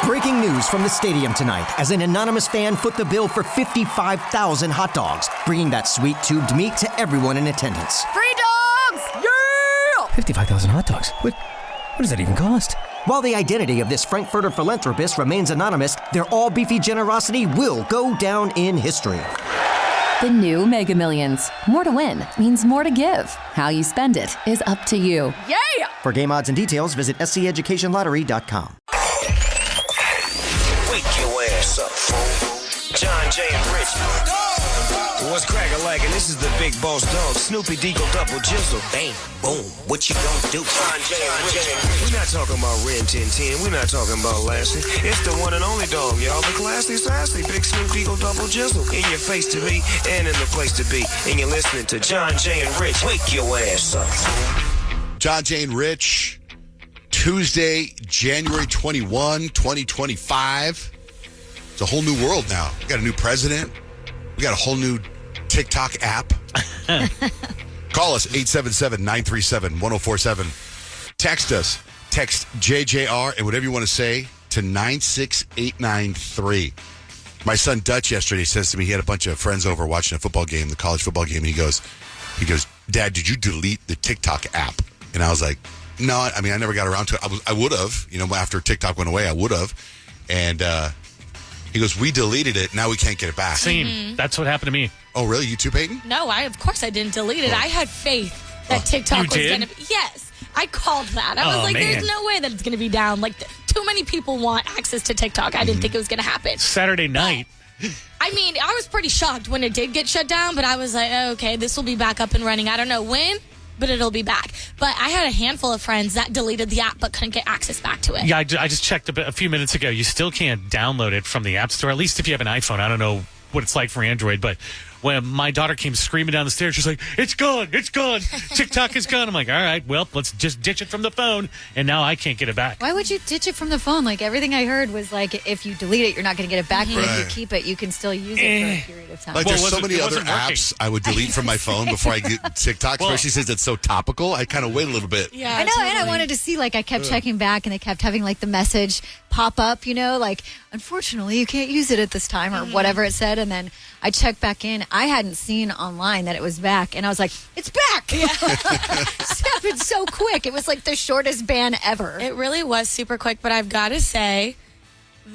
Breaking news from the stadium tonight as an anonymous fan foot the bill for 55,000 hot dogs, bringing that sweet tubed meat to everyone in attendance. Free dogs! Yeah! 55,000 hot dogs? What does that even cost? While the identity of this Frankfurter philanthropist remains anonymous, their all-beefy generosity will go down in history. The new Mega Millions. More to win means more to give. How you spend it is up to you. Yeah! For game odds and details, visit sceducationlottery.com. Wake your ass up, fool. John Jay and Rich. What's crackin' like? And this is the big boss dog, Snoopy Deagle Double Jizzle. Bang, boom, what you gonna do? John Jay and Rich. We're not talking about Ren 1010. We're not talking about Lassie. It's the one and only dog, y'all. The classy, sassy, big Snoop Deagle Double Jizzle. In your face to be and in the place to be. And you're listening to John Jay and Rich. Wake your ass up, fool. John Jay and Rich, Tuesday, January 21, 2025. It's a whole new world now. We got a new president. We got a whole new TikTok app. Call us, 877-937-1047. Text us. Text JJR and whatever you want to say to 96893. My son Dutch yesterday says to me, he had a bunch of friends over watching a football game, the college football game, and he goes, Dad, did you delete the TikTok app? And I was like, no, I mean, I never got around to it. I would have, after TikTok went away, I would have. And he goes, we deleted it. Now we can't get it back. Same. Mm-hmm. That's what happened to me. Oh, really? You too, Peyton? No, of course I didn't delete it. I had faith that TikTok was going to be. Yes, I called that. I was like, there's no way that it's going to be down. Like, too many people want access to TikTok. I didn't think it was going to happen. Saturday night. I mean, I was pretty shocked when it did get shut down, but I was like, oh, okay, this will be back up and running. I don't know when, but it'll be back. But I had a handful of friends that deleted the app but couldn't get access back to it. Yeah, I just checked a few minutes ago. You still can't download it from the App Store, at least if you have an iPhone. I don't know what it's like for Android, but when my daughter came screaming down the stairs, she's like, it's gone, TikTok is gone. I'm like, all right, well, let's just ditch it from the phone, and now I can't get it back. Why would you ditch it from the phone? Like, everything I heard was like, if you delete it, you're not going to get it back, but if you keep it, you can still use it for a period of time. Like, there's so many other apps I would delete from my phone before I get TikTok, especially since it's so topical. I kind of wait a little bit. Yeah, I know, totally. And I wanted to see, like, I kept checking back, and they kept having, like, the message pop up, like, unfortunately, you can't use it at this time, or whatever it said, and then I checked back in. I hadn't seen online that it was back, and I was like, it's back! Yeah. It happened so quick. It was like the shortest ban ever. It really was super quick, but I've got to say,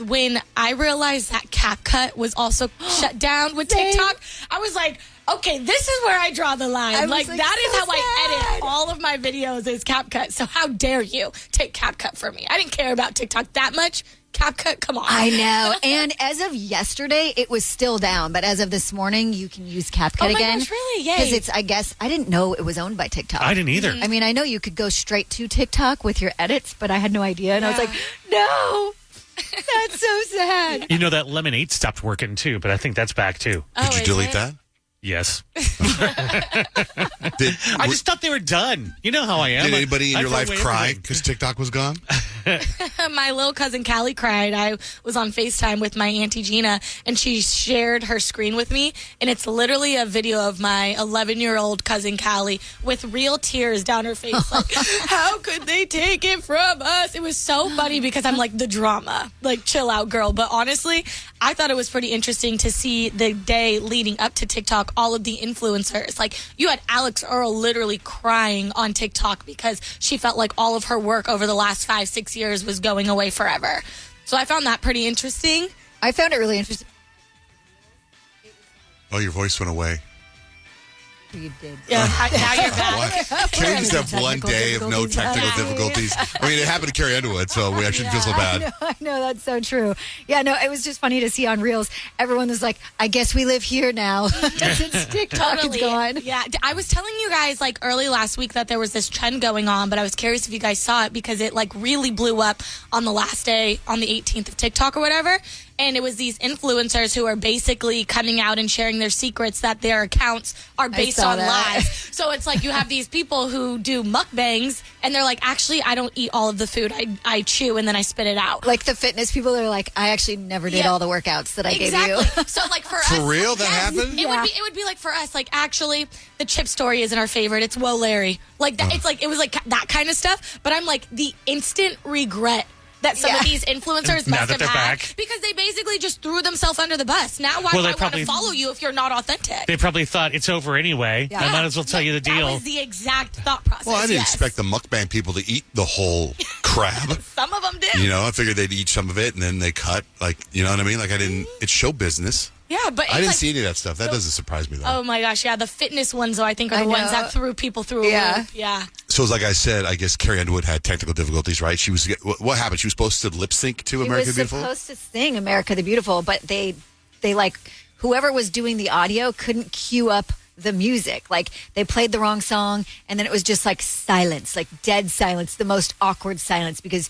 when I realized that CapCut was also shut down with TikTok, I was like, okay, this is where I draw the line. Like that is how I edit all of my videos is CapCut. So how dare you take CapCut from me? I didn't care about TikTok that much. CapCut, come on. I know. And as of yesterday, it was still down. But as of this morning, you can use CapCut again. Gosh, really? Yay. Because it's, I guess, I didn't know it was owned by TikTok. I didn't either. I mean, I know you could go straight to TikTok with your edits, but I had no idea. And I was like, no. That's so sad. That Lemonade stopped working too, but I think that's back too. Did you delete that? Yes. I just thought they were done. You know how I am. Did anybody in your life cry because TikTok was gone? My little cousin Callie cried. I was on FaceTime with my Auntie Gina, and she shared her screen with me, and it's literally a video of my 11-year-old cousin Callie with real tears down her face. Like, how could they take it from us? It was so funny because I'm like the drama, like chill out girl. But honestly, I thought it was pretty interesting to see the day leading up to TikTok, all of the influencers. Like, you had Alex Earl literally crying on TikTok because she felt like all of her work over the last 5-6 years was going away forever. So I found that pretty interesting. I found it really interesting. Oh, your voice went away. You did. Yeah, now you're back. Can we just have one day of no technical difficulties? I mean, it happened to Carrie Underwood, so I shouldn't feel so bad. I know, that's so true. Yeah, no, it was just funny to see on Reels. Everyone was like, I guess we live here now. Since TikTok is gone. Yeah, I was telling you guys like early last week that there was this trend going on, but I was curious if you guys saw it because it like really blew up on the last day, on the 18th of TikTok or whatever. And it was these influencers who are basically coming out and sharing their secrets that their accounts are based on lies. So it's like you have these people who do mukbangs and they're like, actually, I don't eat all of the food. I chew and then I spit it out. Like the fitness people are like, I actually never did all the workouts that I gave you. So like for us. For real? That happened? It would be like for us, like actually the chip story isn't our favorite. It's Whoa Larry. Like that, it's like, it was like that kind of stuff. But I'm like the instant regret that some of these influencers Now must that have they're had back. because they basically just threw themselves under the bus. Now why Well, do they I want probably- to follow you if you're not authentic? They probably thought it's over anyway. I might as well tell you the That deal. was the exact thought process. Well, I didn't yes. expect the mukbang people to eat the whole crab. Some of them did. You know, I figured they'd eat some of it and then they cut. Like, you know what I mean? Like, I didn't. It's show business. Yeah, but it's I didn't like, see any of that stuff. That doesn't surprise me, though. oh my gosh, yeah, the fitness ones, though, I think are I the ones know. that threw people through a loop. Yeah. So, like I said, I guess Carrie Underwood had technical difficulties, right? She was. What happened? She was supposed to lip sync to America the He was Beautiful? supposed to sing America the Beautiful, but they like whoever was doing the audio couldn't cue up the music. Like they played the wrong song, and then it was just like silence, like dead silence, the most awkward silence because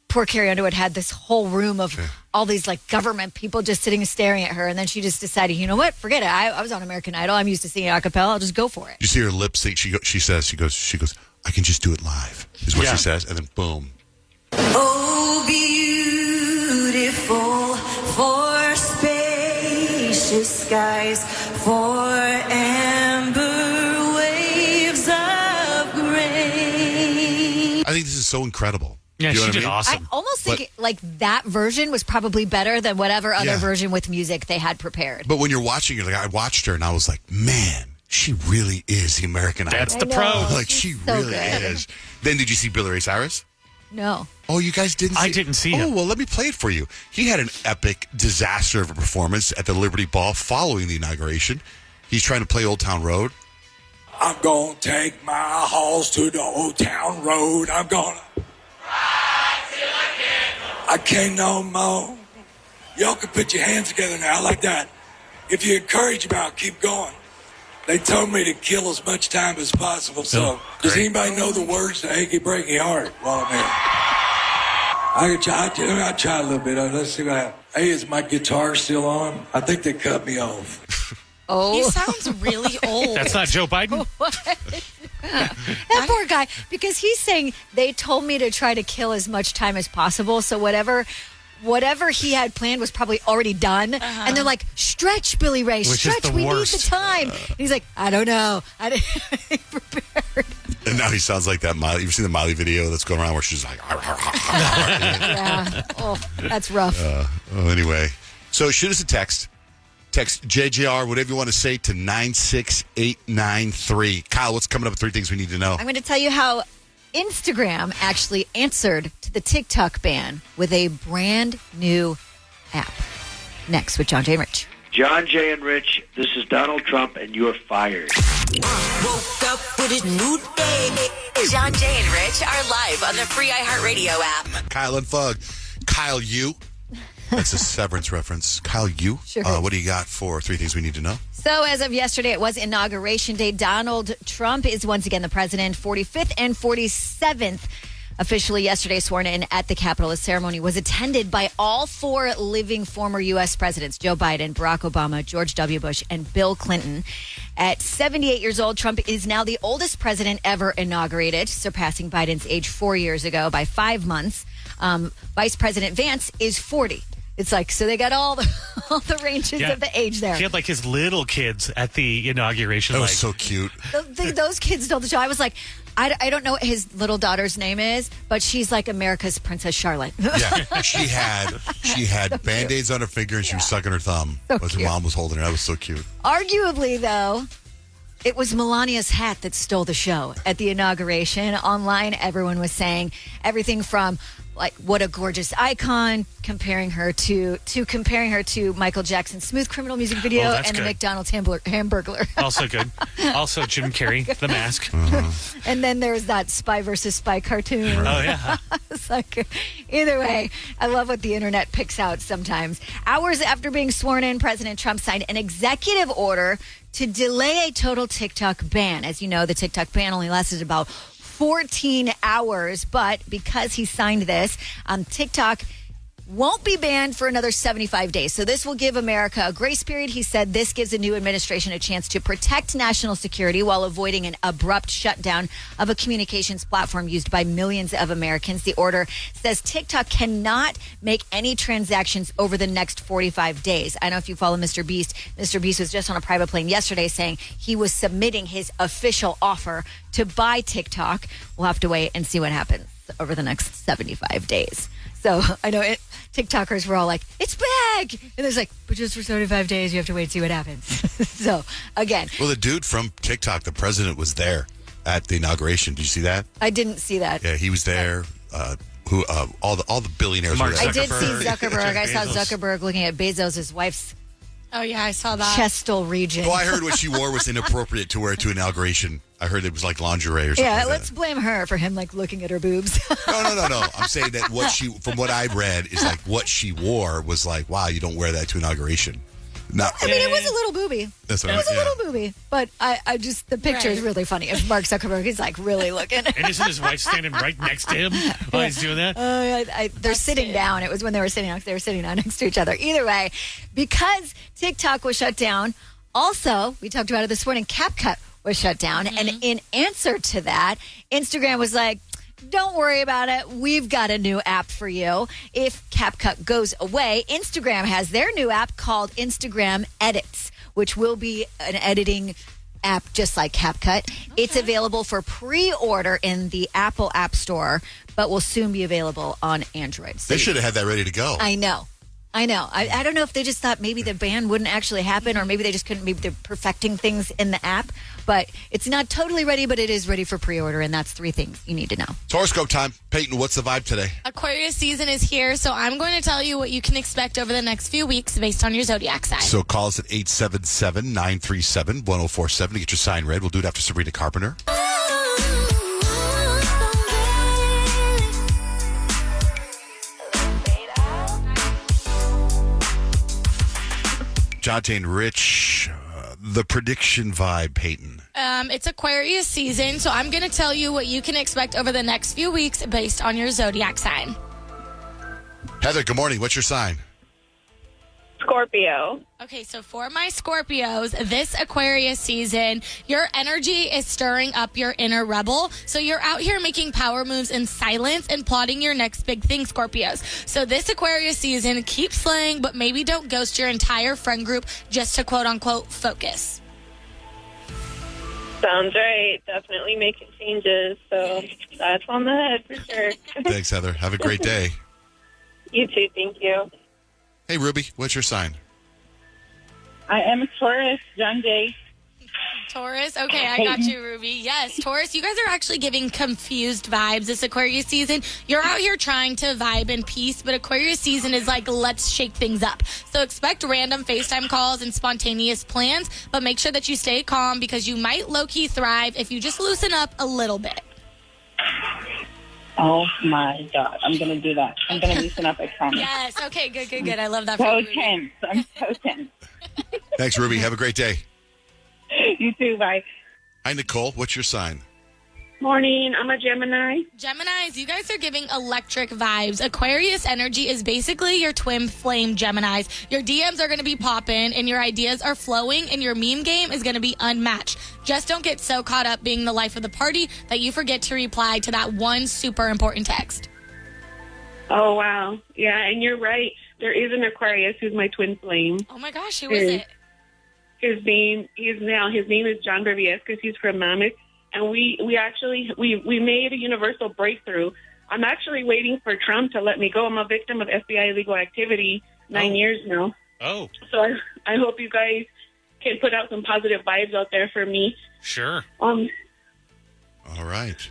poor Carrie Underwood had this whole room of all these like government people just sitting and staring at her, and then she just decided, you know what, forget it. I was on American Idol. I'm used to singing a cappella. I'll just go for it. You see her lip sync. She goes. I can just do it live. Is what Yeah. she says, and then boom. Oh, beautiful for spacious skies, for amber waves of gray. I think this is so incredible. Yeah, You know she what did I mean? awesome. I almost think like that version was probably better than whatever other Yeah. version with music they had prepared. But when you're watching, you're like, I watched her, and I was like, man, she really is the American That's Idol. the pro. Like she so really good. is. Then did you see Billy Ray Cyrus? No. Oh, you guys didn't see I didn't see Oh, him. well, let me play it for you. He had an epic disaster of a performance at the Liberty Ball following the inauguration. He's trying to play Old Town Road. I'm gonna take my horse to the old town road. I'm gonna ride till I can't no more. Y'all can put your hands together now like that. If you're encouraged about, keep going. They told me to kill as much time as possible. So, Oh, does great. anybody know the words to "Achy Breaky Heart"? Well, I mean, I'll try a little bit. Let's see what happens. Hey, is my guitar still on? I think they cut me off. He sounds really old. That's not Joe Biden. That poor guy, because he's saying they told me to try to kill as much time as possible. So whatever he had planned was probably already done. And they're like, stretch, Billy Ray, Which is stretch. the We worst. need the time. And he's like, I don't know. I didn't prepared. And now he sounds like that Miley. You've seen the Miley video that's going around where she's like, Yeah. Oh, that's rough. Anyway. So shoot us a text. Text JJR, whatever you want to say, to 96893. Kyle, what's coming up? 3 things we need to know. I'm going to tell you how Instagram actually answered to the TikTok ban with a brand new app. Next with John J. and Rich. John Jay and Rich, this is Donald Trump, and you're fired. Woke up with a new day. John Jay and Rich are live on the free iHeartRadio app. Kyle and Fug. Kyle, you. That's a Severance reference. Kyle, you. Sure. What do you got for 3 things we need to know? So as of yesterday, it was Inauguration Day. Donald Trump is once again the president, 45th and 47th. Officially yesterday sworn in at the Capitol. The ceremony was attended by all 4 living former U.S. presidents, Joe Biden, Barack Obama, George W. Bush, and Bill Clinton. At 78 years old, Trump is now the oldest president ever inaugurated, surpassing Biden's age 4 years ago by 5 months. Vice President Vance is 40. It's like, so they got all the ranges Yeah. of the age there. He had like his little kids at the inauguration. That like, was so cute. Those kids stole the show. I was like, I don't know what his little daughter's name is, but she's like America's Princess Charlotte. Yeah, she had Band-Aids on her finger and she was sucking her thumb as her mom was holding her. That was so cute. Arguably, though, it was Melania's hat that stole the show at the inauguration. Online, everyone was saying everything from like what a gorgeous icon, comparing her to Michael Jackson's Smooth Criminal music video Oh, that's and the good. McDonald's Hamburglar. Also good. Also Jim Carrey, The Mask. And then there's that Spy versus Spy cartoon. Oh, yeah. It's like, either way, I love what the internet picks out sometimes. Hours after being sworn in, President Trump signed an executive order to delay a total TikTok ban. As you know, the TikTok ban only lasted about 14 hours, but because he signed this, TikTok won't be banned for another 75 days. So this will give America a grace period. He said this gives the new administration a chance to protect national security while avoiding an abrupt shutdown of a communications platform used by millions of Americans. The order says TikTok cannot make any transactions over the next 45 days. I don't know if you follow Mr. Beast. Mr. Beast was just on a private plane yesterday saying he was submitting his official offer to buy TikTok. We'll have to wait and see what happens over the next 75 days. So I know TikTokers were all like, it's back. And there's like, but just for 75 days, you have to wait and see what happens. So again. Well, the dude from TikTok, the president, was there at the inauguration. Did you see that? I didn't see that. Yeah, he was there. All the billionaires were there. I did see Zuckerberg. I saw Zuckerberg looking at Bezos' wife's Oh, yeah, I saw that. chestal region. Well, I heard what she wore was inappropriate to wear to inauguration. I heard it was like lingerie or something. Yeah, like let's that. blame her for him like looking at her boobs. No. I'm saying that from what I read, is like what she wore was like, wow, you don't wear that to inauguration. No, I mean, it was a little booby. That's what it was a little booby, but I just the picture is really funny. If Mark Zuckerberg is like really looking, and isn't his wife standing right next to him while he's doing that? They're sitting down. It was when they were sitting down next to each other. Either way, because TikTok was shut down. Also, we talked about it this morning. CapCut was shut down, and in answer to that, Instagram was like, don't worry about it. We've got a new app for you. If CapCut goes away, Instagram has their new app called Instagram Edits, which will be an editing app just like CapCut. Okay. It's available for pre-order in the Apple App Store, but will soon be available on Android. So they should have had that ready to go. I know. I don't know if they just thought maybe the ban wouldn't actually happen, or maybe they just couldn't. Maybe they're perfecting things in the app, but it's not totally ready, but it is ready for pre-order, and that's 3 things you need to know. It's horoscope time. Peyton, what's the vibe today? Aquarius season is here, so I'm going to tell you what you can expect over the next few weeks based on your zodiac sign. So call us at 877-937-1047 to get your sign read. We'll do it after Sabrina Carpenter. Jonte and Rich, the prediction vibe, Peyton. It's Aquarius season, so I'm going to tell you what you can expect over the next few weeks based on your zodiac sign. Heather, good morning. What's your sign? Scorpio. Okay, so for my Scorpios, this Aquarius season, your energy is stirring up your inner rebel. So you're out here making power moves in silence and plotting your next big thing, Scorpios. So this Aquarius season, keep slaying, but maybe don't ghost your entire friend group just to quote-unquote focus. Sounds right. Definitely making changes. So that's on the head for sure. Thanks, Heather. Have a great day. You too. Thank you. Hey, Ruby, what's your sign? I am a Taurus, John Jay. Taurus? Okay, I got you, Ruby. Yes, Taurus, you guys are actually giving confused vibes this Aquarius season. You're out here trying to vibe in peace, but Aquarius season is like, let's shake things up. So expect random FaceTime calls and spontaneous plans, but make sure that you stay calm because you might low-key thrive if you just loosen up a little bit. Oh, my God. I'm going to do that. I'm going to loosen up, I promise. Yes. Okay, good. I love that. So tense. I'm so tense. Thanks, Ruby. Have a great day. You too. Bye. Hi, Nicole. What's your sign? Morning. I'm a Gemini. Geminis, you guys are giving electric vibes. Aquarius energy is basically your twin flame Geminis. Your DMs are going to be popping and your ideas are flowing and your meme game is going to be unmatched. Just don't get so caught up being the life of the party that you forget to reply to that one super important text. Oh, wow. Yeah, and you're right. There is an Aquarius who's my twin flame. Oh, my gosh. Who is it? His name is John Berbies because he's from Mammoth. And we made a universal breakthrough. I'm actually waiting for Trump to let me go. I'm a victim of FBI illegal activity 9 years now. Oh. So I hope you guys can put out some positive vibes out there for me. Sure. All right.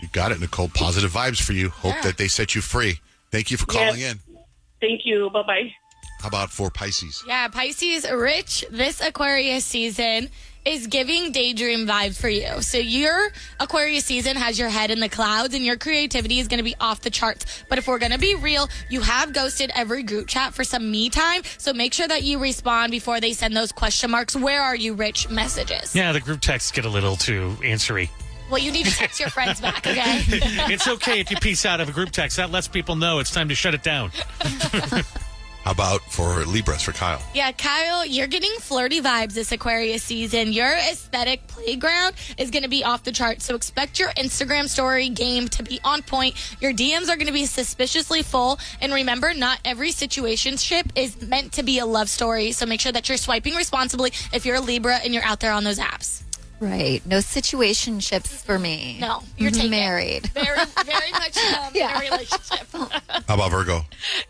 You got it, Nicole. Positive vibes for you. Hope that they set you free. Thank you for calling in. Thank you. Bye-bye. How about for Pisces? Yeah, Pisces, Rich, this Aquarius season is giving daydream vibes for you. So your Aquarius season has your head in the clouds and your creativity is going to be off the charts. But if we're going to be real, you have ghosted every group chat for some me time. So make sure that you respond before they send those question marks. Where are you, Rich messages? Yeah, the group texts get a little too answery. Well, you need to text your friends back, okay? It's okay if you peace out of a group text. That lets people know it's time to shut it down. How about for Libras, for Kyle? Yeah, Kyle, you're getting flirty vibes this Aquarius season. Your aesthetic playground is going to be off the charts. So expect your Instagram story game to be on point. Your DMs are going to be suspiciously full. And remember, not every situationship is meant to be a love story. So make sure that you're swiping responsibly if you're a Libra and you're out there on those apps. Right. No situationships for me. No, you're taken. Married. Very, very much in a relationship. How about Virgo?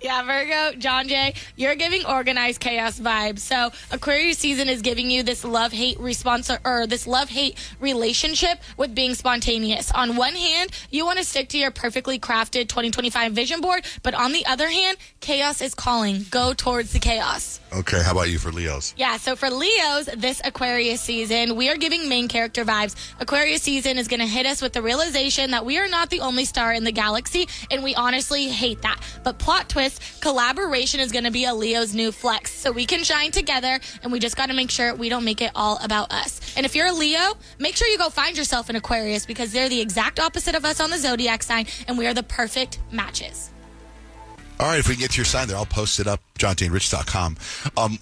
Yeah, Virgo, John Jay, you're giving organized chaos vibes. So Aquarius season is giving you this love-hate response or this love-hate relationship with being spontaneous. On one hand, you want to stick to your perfectly crafted 2025 vision board, but on the other hand, chaos is calling. Go towards the chaos. Okay, how about you for Leos? Yeah, so for Leos, this Aquarius season, we are giving main character vibes. Aquarius season is going to hit us with the realization that we are not the only star in the galaxy, and we honestly hate that. But plot twist, collaboration is going to be a Leo's new flex. So we can shine together, and we just got to make sure we don't make it all about us. And if you're a Leo, make sure you go find yourself an Aquarius because they're the exact opposite of us on the zodiac sign, and we are the perfect matches. All right, if we can get to your sign there, I'll post it up, JohnJaneRich.com.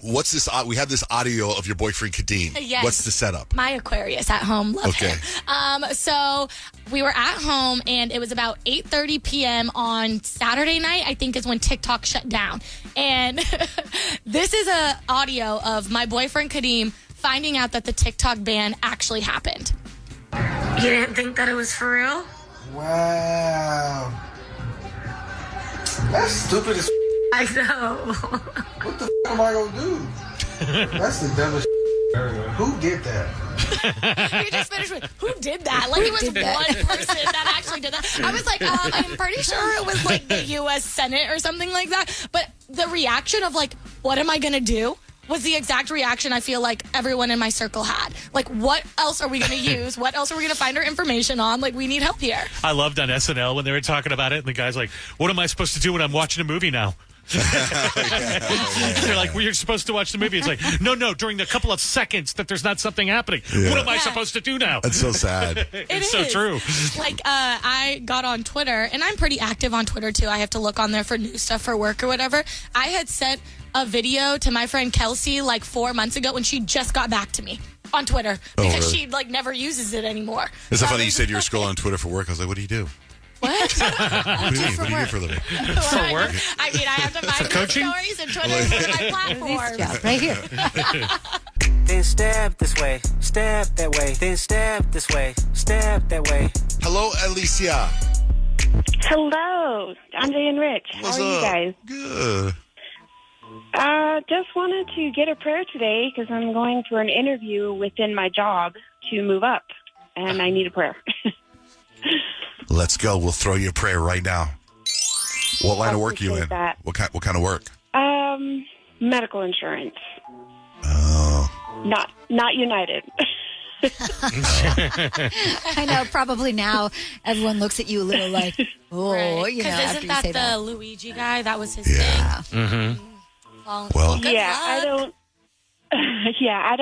What's this? We have this audio of your boyfriend, Kadeem. Yes. What's the setup? My Aquarius at home. Love him. So we were at home, and it was about 8:30 p.m. on Saturday night, I think is when TikTok shut down. And this is a audio of my boyfriend, Kadeem, finding out that the TikTok ban actually happened. You didn't think that it was for real? Wow. That's stupid as I know. What the am I gonna do? That's the dumbest Who did that? You just finished with, who did that? Like, it was one person that actually did that. I was like, I'm pretty sure it was like the U.S. Senate or something like that. But the reaction of like, what am I going to do? Was the exact reaction I feel like everyone in my circle had. Like, what else are we going to use? What else are we going to find our information on? Like, we need help here. I loved on SNL when they were talking about it, and the guy's like, what am I supposed to do when I'm watching a movie now? They're like, well, you're supposed to watch the movie. It's like, no, during the couple of seconds that there's not something happening. Yeah. What am I supposed to do now? That's so sad. It's so true. Like, I got on Twitter, and I'm pretty active on Twitter, too. I have to look on there for new stuff for work or whatever. I had sent a video to my friend Kelsey like 4 months ago when she just got back to me on Twitter because she like never uses it anymore. It's so funny you said you were scrolling on Twitter for work. I was like, what do you do? What? What do you mean? What do you do for a living? For work? I mean, I have to find my stories and Twitter is my platform. Yeah, right here. Then step this way, step that way, then step this way, step that way. Hello, Alicia. Hello, Andre and Rich. What's How are you up? guys? Good. Just wanted to get a prayer today because I'm going for an interview within my job to move up, and I need a prayer. Let's go. We'll throw you a prayer right now. What line of work are you in? That. What kind of work? Medical insurance. Oh. Not United. I know, probably now everyone looks at you a little like, oh, Right. you know, 'Cause after isn't you that say the that. Luigi guy? That was his Yeah. thing. Mm-hmm. Well, good Yeah, luck. I don't. Yeah,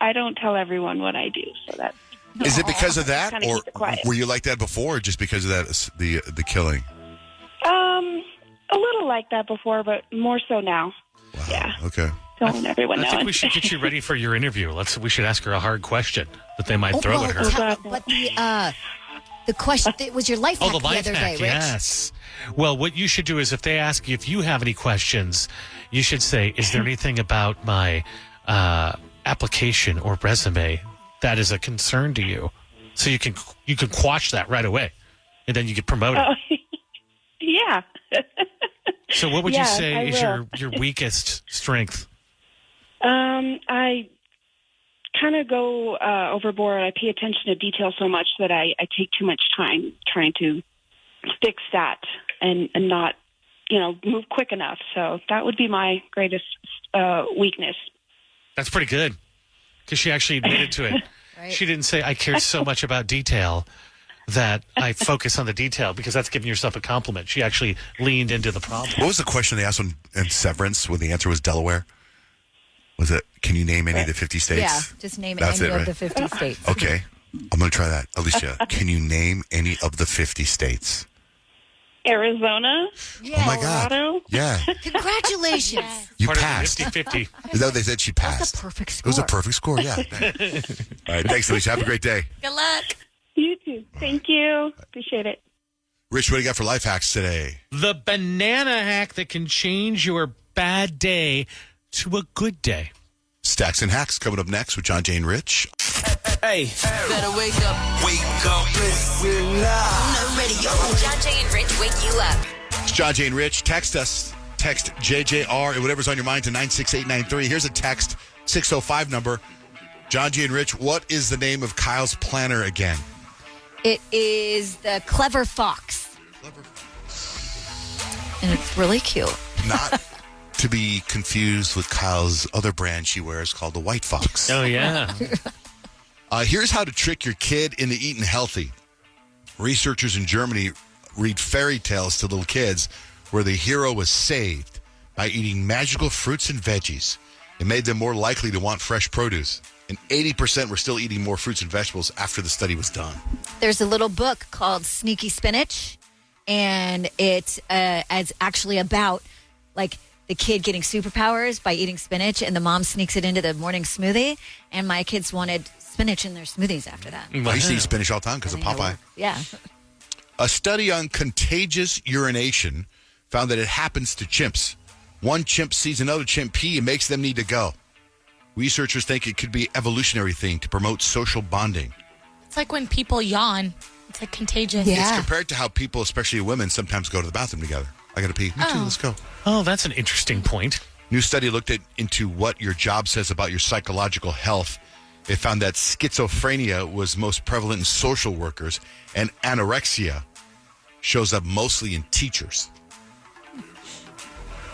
I don't tell everyone what I do, so that's. Is it because of that, Kinda or keep it quiet. were you like that before, or just because of that the killing? A little like that before, but more so now. Wow. Yeah. Okay. Don't want everyone I knowing. think we should get you ready for your interview. We should ask her a hard question that they might throw at her. But the question, it was your life hack Oh, the life other hack, day, Rich. yes. Well, what you should do is if they ask you if you have any questions, you should say, is there anything about my application or resume that is a concern to you? So you can quash that right away, and then you get promoted. Yeah. So what would you Yes, say I is will. your weakest strength? I kind of go overboard. I pay attention to detail so much that I take too much time trying to fix that and not, move quick enough. So that would be my greatest weakness. That's pretty good, because she actually admitted to it. Right. She didn't say, I care so much about detail that I focus on the detail, because that's giving yourself a compliment. She actually leaned into the problem. What was the question they asked in Severance when the answer was Delaware? Was it, can you name any of the 50 states? Yeah, just name That's any it, of right? the 50 states. Okay. I'm going to try that. Alicia, can you name any of the 50 states? Arizona. Yeah. Oh, my God. Colorado. Yeah. Congratulations. You Part passed. of the 50-50. Is that what they said? She passed. That's a perfect It score. was a perfect score, yeah. All right. Thanks, Alicia. Have a great day. Good luck. You too. Thank you. Appreciate it. Rich, what do you got for life hacks today? The banana hack that can change your bad day to a good day. Stacks and hacks coming up next with John, Jane, Rich. Hey, better wake up. Wake up. Listen now. On the radio. John Jay and Rich wake you up. It's John Jay and Rich. Text us. Text JJR and whatever's on your mind to 96893. Here's a text, 605 number. John Jay and Rich, what is the name of Kyle's planner again? It is the Clever Fox. And it's really cute. Not to be confused with Kyle's other brand she wears called the White Fox. Oh, yeah. Here's how to trick your kid into eating healthy. Researchers in Germany read fairy tales to little kids where the hero was saved by eating magical fruits and veggies. It made them more likely to want fresh produce. And 80% were still eating more fruits and vegetables after the study was done. There's a little book called Sneaky Spinach, and it's actually about like the kid getting superpowers by eating spinach, and the mom sneaks it into the morning smoothie, and my kids wanted spinach in their smoothies after that. I used to eat spinach all the time because of Popeye. Yeah. A study on contagious urination found that it happens to chimps. One chimp sees another chimp pee and makes them need to go. Researchers think it could be an evolutionary thing to promote social bonding. It's like when people yawn. It's like contagious. It's compared to how people, especially women, sometimes go to the bathroom together. I got to pee. Me too. Let's go. Oh, that's an interesting point. New study looked into what your job says about your psychological health. It found that schizophrenia was most prevalent in social workers, and anorexia shows up mostly in teachers.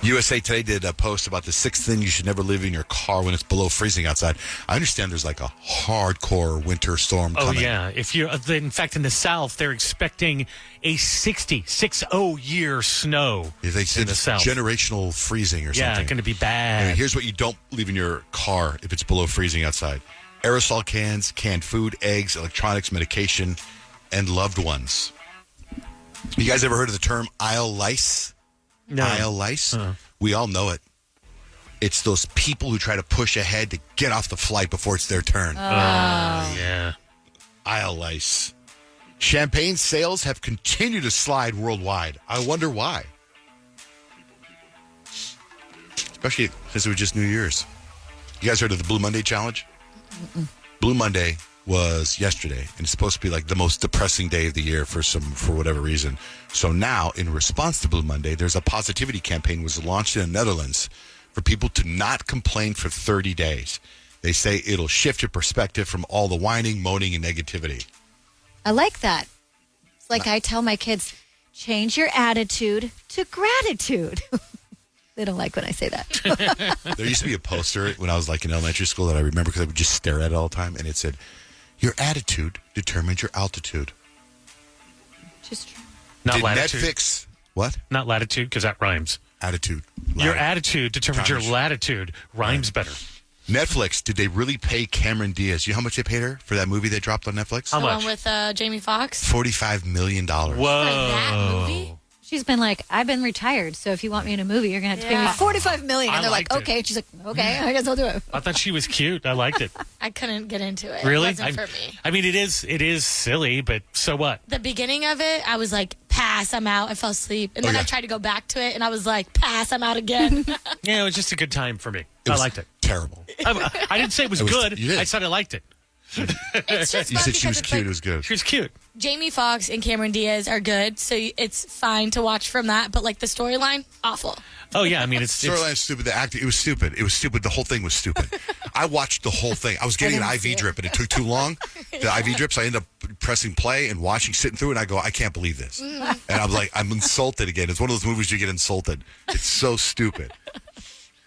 USA Today did a post about the 6th thing you should never leave in your car when it's below freezing outside. I understand there's like a hardcore winter storm coming. Oh, yeah. In fact, in the South, they're expecting a 60 year snow They said in the South. Generational freezing or something. Yeah, going to be bad. Anyway, here's what you don't leave in your car if it's below freezing outside. Aerosol cans, canned food, eggs, electronics, medication, and loved ones. You guys ever heard of the term aisle lice? No. Aisle lice? We all know it. It's those people who try to push ahead to get off the flight before it's their turn. Yeah. Aisle lice. Champagne sales have continued to slide worldwide. I wonder why. Especially since it was just New Year's. You guys heard of the Blue Monday Challenge? Mm-mm. Blue Monday was yesterday, and it's supposed to be like the most depressing day of the year for whatever reason. So now, in response to Blue Monday, there's a positivity campaign was launched in the Netherlands for people to not complain for 30 days. They say it'll shift your perspective from all the whining, moaning, and negativity. I like that. It's like I tell my kids, change your attitude to gratitude. They don't like when I say that. There used to be a poster when I was like in elementary school that I remember because I would just stare at it all the time, and it said, your attitude determines your altitude. Just true. Not Did latitude. Netflix, what? Not latitude, because that rhymes. Attitude. Your attitude determines your latitude. Rhymes better. Netflix, did they really pay Cameron Diaz? You know how much they paid her for that movie they dropped on Netflix? The one with Jamie Foxx? $45 million. Whoa. That movie? She's been like, I've been retired, so if you want me in a movie, you're going to have to pay me $45 million. And they're like, liked it. okay. She's like, okay, I guess I'll do it. I thought she was cute. I liked it. I couldn't get into it. Really? It wasn't for me. I mean, it is silly, but so what? The beginning of it, I was like, pass, I'm out. I fell asleep. And then I tried to go back to it, and I was like, pass, I'm out again. Yeah, it was just a good time for me. I liked it. Terrible. I didn't say it was good. You I said I liked it. It's just You fun said she because was it's cute. like- It was good. She was cute. Jamie Foxx and Cameron Diaz are good, so it's fine to watch from that. But like the storyline, awful. Oh yeah, I mean it's Storyline is stupid. The acting, it was stupid. It was stupid. The whole thing was stupid. I watched the whole thing. I was getting an IV drip, and it took too long. The IV drips. I ended up pressing play and watching, sitting through, and I go, I can't believe this. And I'm like, I'm insulted again. It's one of those movies you get insulted. It's so stupid.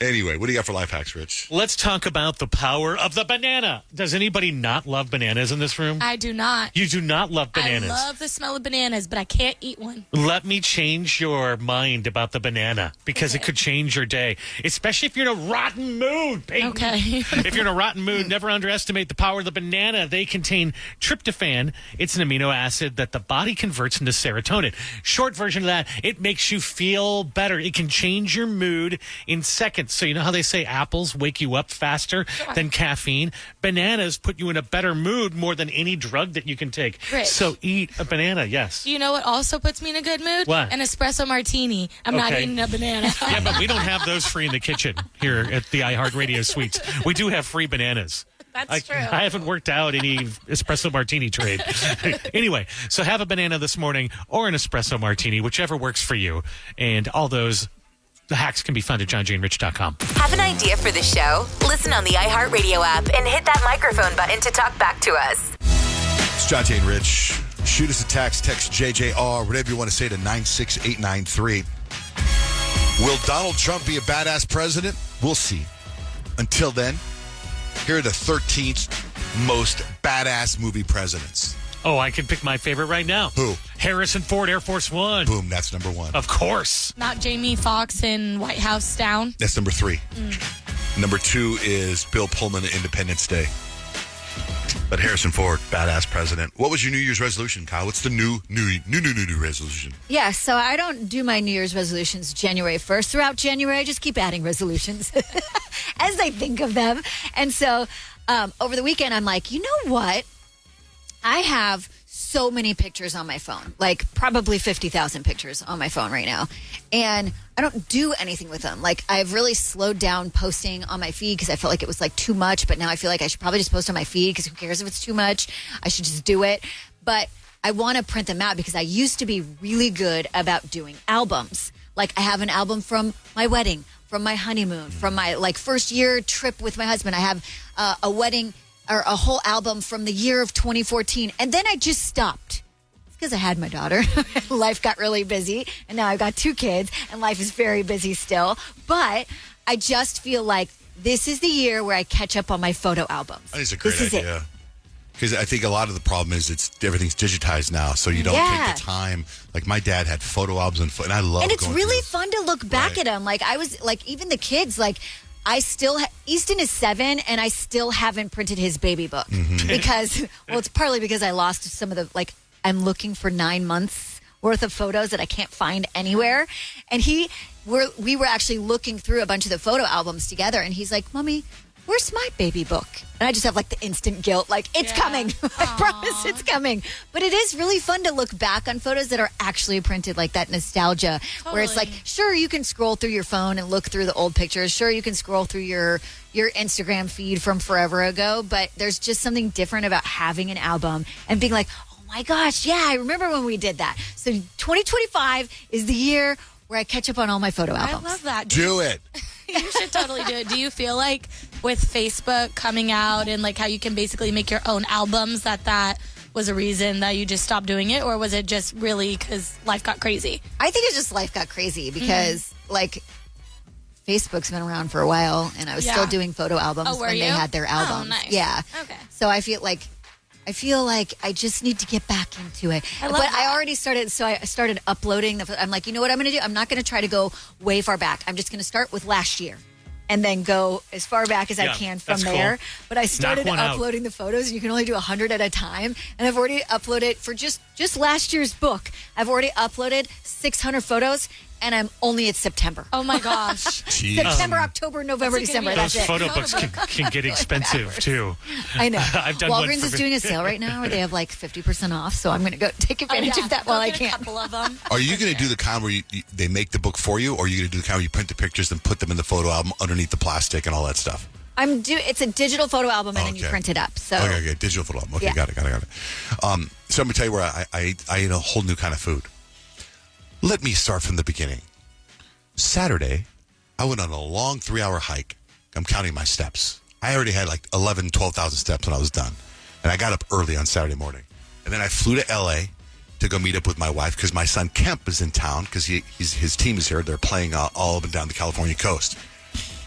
Anyway, what do you got for life hacks, Rich? Let's talk about the power of the banana. Does anybody not love bananas in this room? I do not. You do not love bananas. I love the smell of bananas, but I can't eat one. Let me change your mind about the banana because it could change your day, especially if you're in a rotten mood, Peyton. Okay. If you're in a rotten mood, never underestimate the power of the banana. They contain tryptophan. It's an amino acid that the body converts into serotonin. Short version of that, it makes you feel better. It can change your mood in seconds. So you know how they say apples wake you up faster than caffeine? Bananas put you in a better mood more than any drug that you can take. Rich. So eat a banana, yes. You know what also puts me in a good mood? What? An espresso martini. I'm not Okay. eating a banana. Yeah, but we don't have those free in the kitchen here at the iHeartRadio Suites. We do have free bananas. That's true. I haven't worked out any espresso martini trade. Anyway, so have a banana this morning or an espresso martini, whichever works for you. And all those hacks can be found at johnjaneRich.com. Have an idea for the show? Listen on the iHeartRadio app and hit that microphone button to talk back to us. It's John, Jay, and Rich. Shoot us a text JJR, whatever you want to say, to 96893. Will Donald Trump be a badass president? We'll see. Until then, here are the 13th most badass movie presidents. Oh, I can pick my favorite right now. Who? Harrison Ford, Air Force One. Boom, that's number one. Of course. Not Jamie Foxx in White House Down. That's number 3. Number 2 is Bill Pullman at Independence Day. But Harrison Ford, badass president. What was your New Year's resolution, Kyle? What's the new resolution? Yeah, so I don't do my New Year's resolutions January 1st. Throughout January, I just keep adding resolutions as I think of them. And so over the weekend, I'm like, you know what? I have so many pictures on my phone, like probably 50,000 pictures on my phone right now. And I don't do anything with them. Like, I've really slowed down posting on my feed because I felt like it was like too much. But now I feel like I should probably just post on my feed because who cares if it's too much? I should just do it. But I want to print them out because I used to be really good about doing albums. Like, I have an album from my wedding, from my honeymoon, from my like first year trip with my husband. I have a wedding or a whole album from the year of 2014. And then I just stopped. It's because I had my daughter. Life got really busy. And now I've got 2 kids and life is very busy still. But I just feel like this is the year where I catch up on my photo albums. That is a great idea. Because I think a lot of the problem is everything's digitized now, so you don't take the time. Like, my dad had photo albums and I love. And it's really fun to look back at them. Like, I was like, even the kids, like, I still Easton is 7 and I still haven't printed his baby book because, well, it's partly because I lost some of the, like, I'm looking for 9 months worth of photos that I can't find anywhere. And we were actually looking through a bunch of the photo albums together and he's like, Mommy, where's my baby book? And I just have like the instant guilt, like, it's coming. I promise it's coming. But it is really fun to look back on photos that are actually printed, like that nostalgia, where it's like, sure, you can scroll through your phone and look through the old pictures. Sure, you can scroll through your Instagram feed from forever ago. But there's just something different about having an album and being like, oh my gosh, yeah, I remember when we did that. So 2025 is the year where I catch up on all my photo albums. I love that. Do it. You should totally do it. Do you feel like with Facebook coming out and like how you can basically make your own albums that was a reason that you just stopped doing it, or was it just really because life got crazy? I think it's just life got crazy because like Facebook's been around for a while and I was still doing photo albums when they had their albums. Oh, nice. Yeah. Okay. So I feel like I just need to get back into it. I already started, so I started uploading. I'm like, you know what I'm going to do? I'm not going to try to go way far back. I'm just going to start with last year and then go as far back as I can from there. Cool. But I started uploading the photos. You can only do 100 at a time. And I've already uploaded for just last year's book. I've already uploaded 600 photos. And I'm only at September. Oh my gosh! September, October, November, December. Those That's photo it. books can get expensive too. I know. I've done Walgreens is doing a sale right now where they have like 50% off. So I'm going to go take advantage of that while I can. A couple of them. Are you going to do the kind where they make the book for you, or are you going to do the kind where you print the pictures and put them in the photo album underneath the plastic and all that stuff? It's a digital photo album and then you print it up. So okay, digital photo album. Okay, got it. So I'm going to tell you where I ate a whole new kind of food. Let me start from the beginning. Saturday, I went on a long 3-hour hike. I'm counting my steps. I already had like 11, 12,000 steps when I was done. And I got up early on Saturday morning. And then I flew to L.A. to go meet up with my wife because my son Kemp is in town because his team is here. They're playing all up and down the California coast.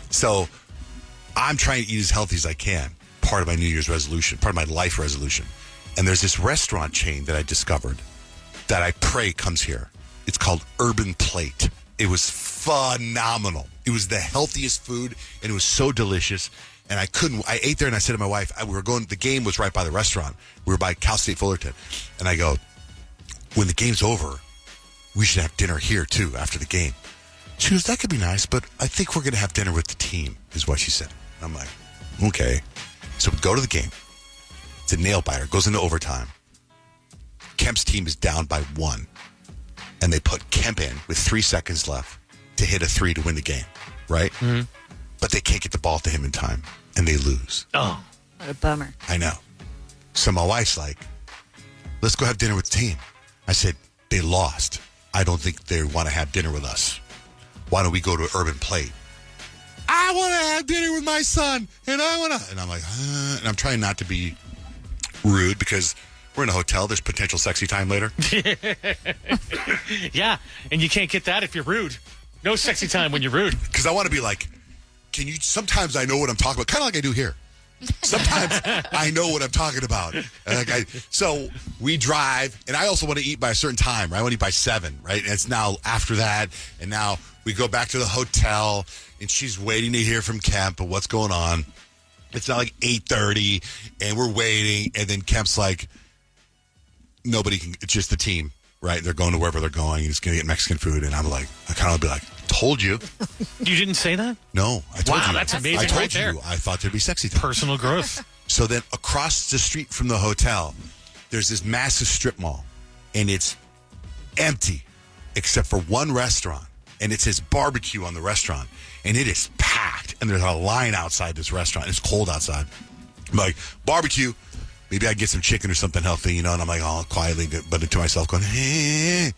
So I'm trying to eat as healthy as I can. Part of my New Year's resolution, part of my life resolution. And there's this restaurant chain that I discovered that I pray comes here. It's called Urban Plate. It was phenomenal. It was the healthiest food, and it was so delicious. And I ate there, and I said to my wife, the game was right by the restaurant. We were by Cal State Fullerton. And I go, when the game's over, we should have dinner here, too, after the game. She goes, that could be nice, but I think we're going to have dinner with the team, is what she said. I'm like, okay. So we go to the game. It's a nail biter. Goes into overtime. Kemp's team is down by 1. And they put Kemp in with 3 seconds left to hit a 3 to win the game, right? Mm-hmm. But they can't get the ball to him in time, and they lose. Oh. What a bummer. I know. So my wife's like, let's go have dinner with the team. I said, they lost. I don't think they want to have dinner with us. Why don't we go to Urban Plate? I want to have dinner with my son, and I'm like, and I'm trying not to be rude because we're in a hotel. There's potential sexy time later. Yeah, and you can't get that if you're rude. No sexy time when you're rude. Because I want to be like, can you? Sometimes I know what I'm talking about, kind of like I do here. Sometimes I know what I'm talking about. So we drive, and I also want to eat by a certain time, right? I want to eat by 7, right? And it's now after that, and now we go back to the hotel, and she's waiting to hear from Kemp of what's going on. It's now like 8:30, and we're waiting, and then Kemp's like, nobody can, it's just the team, right? They're going to wherever they're going, and it's going to get Mexican food, and I'm like, I kind of be like, told you. You didn't say that? No, I told you. Wow, that's amazing. I told right you. there. I thought there'd be sexy time. Personal growth. So then across the street from the hotel, there's this massive strip mall, and it's empty except for one restaurant, and it says barbecue on the restaurant, and it is packed, and there's a line outside this restaurant. It's cold outside. I'm like, barbecue. Maybe I get some chicken or something healthy, and I'm like, oh, quietly, but to myself going, hey,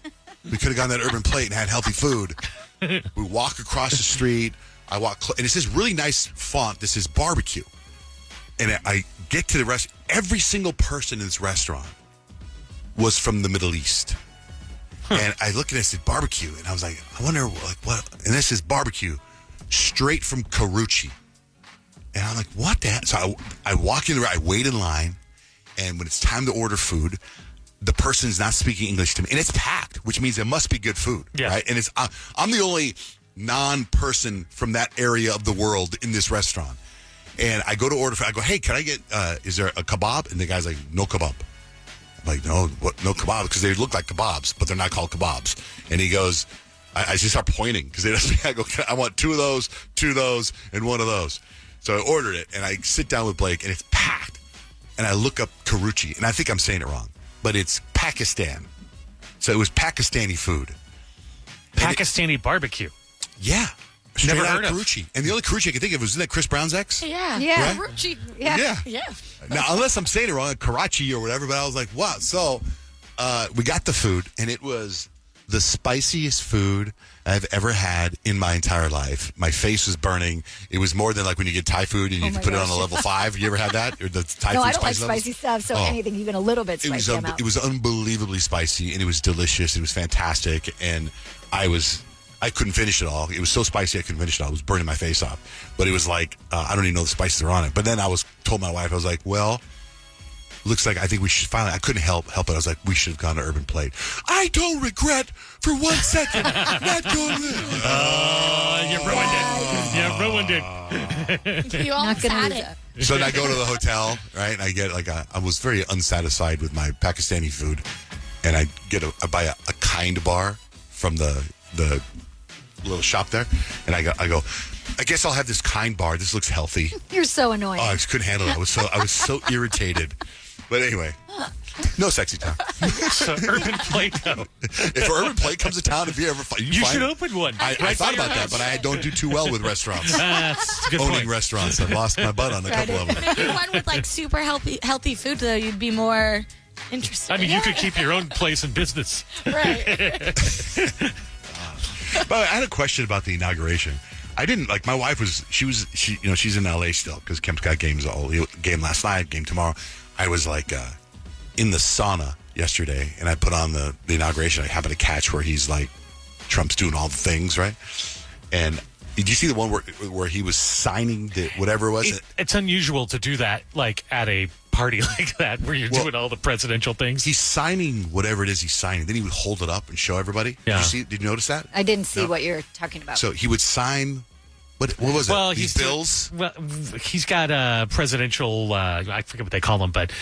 we could have gone to that Urban Plate and had healthy food. We walk across the street. I walk, and it's this really nice font. This is barbecue. And I get to the restaurant. Every single person in this restaurant was from the Middle East. And I look at it, said barbecue, and I was like, I wonder, like, what? And this is barbecue, straight from Karuchi. And I'm like, what the heck? So I walk in, I wait in line, and when it's time to order food, the person's not speaking English to me, and it's packed, which means it must be good food, right? And it's I'm the only non-person from that area of the world in this restaurant. And I go to order food. I go, hey, can I get, is there a kebab? And the guy's like, no kebab. I'm like, no, what, no kebab? Because they look like kebabs, but they're not called kebabs. And he goes, I just start pointing because I go, I want 2 of those, and 1 of those. So I ordered it, and I sit down with Blake, and it's packed. And I look up Karuchi, and I think I'm saying it wrong, but it's Pakistan. So it was Pakistani food. Pakistani barbecue. Yeah. Never heard of Karuchi. And the only Karuchi I could think of was, isn't that Chris Brown's ex? Yeah. Yeah. Right? Karuchi. Yeah. Now, unless I'm saying it wrong, Karachi or whatever, but I was like, wow. So we got the food, and it was the spiciest food I've ever had in my entire life. My face was burning. It was more than like when you get Thai food and you put it on a level 5. You ever had that? Or the Thai No, food I don't like spice levels? spicy stuff, so anything even a little bit spicy, I'm out. It was unbelievably spicy, and it was delicious. It was fantastic, and I couldn't finish it all. It was so spicy I couldn't finish it all. It was burning my face off. But it was like, I don't even know the spices are on it. But then I told my wife, I was like, well, looks like I think we should finally, I couldn't help it. I was like, we should have gone to Urban Plate. I don't regret for 1 second not going there. You ruined it. You almost had it. So then I go to the hotel, right? And I get I was very unsatisfied with my Pakistani food. And I buy a Kind bar from the little shop there, and I go, I guess I'll have this Kind bar. This looks healthy. You're so annoying. Oh, I just couldn't handle it. I was so irritated. But anyway, no sexy time. So Urban Plate, though. If Urban Plate comes to town, if you ever you should open one. I thought about that, but I don't do too well with restaurants. That's a good Owning point. restaurants. I've lost my butt on a couple of them. Maybe one with like super healthy food, though, you'd be more interested. I mean, you could keep your own place in business. Right. But I had a question about the inauguration. I didn't my wife she's in LA still because Kemp's got game last night, game tomorrow. I was in the sauna yesterday, and I put on the inauguration. I happened to catch where he's like, Trump's doing all the things, right? And did you see the one where he was signing the whatever it was? It's unusual to do that at a party like that where you're doing all the presidential things. He's signing whatever it is he's signing. Then he would hold it up and show everybody. Yeah. Did you notice that? I didn't see what you're talking about. So he would sign. What was it? Well, These bills? He's got a presidential, I forget what they call them, but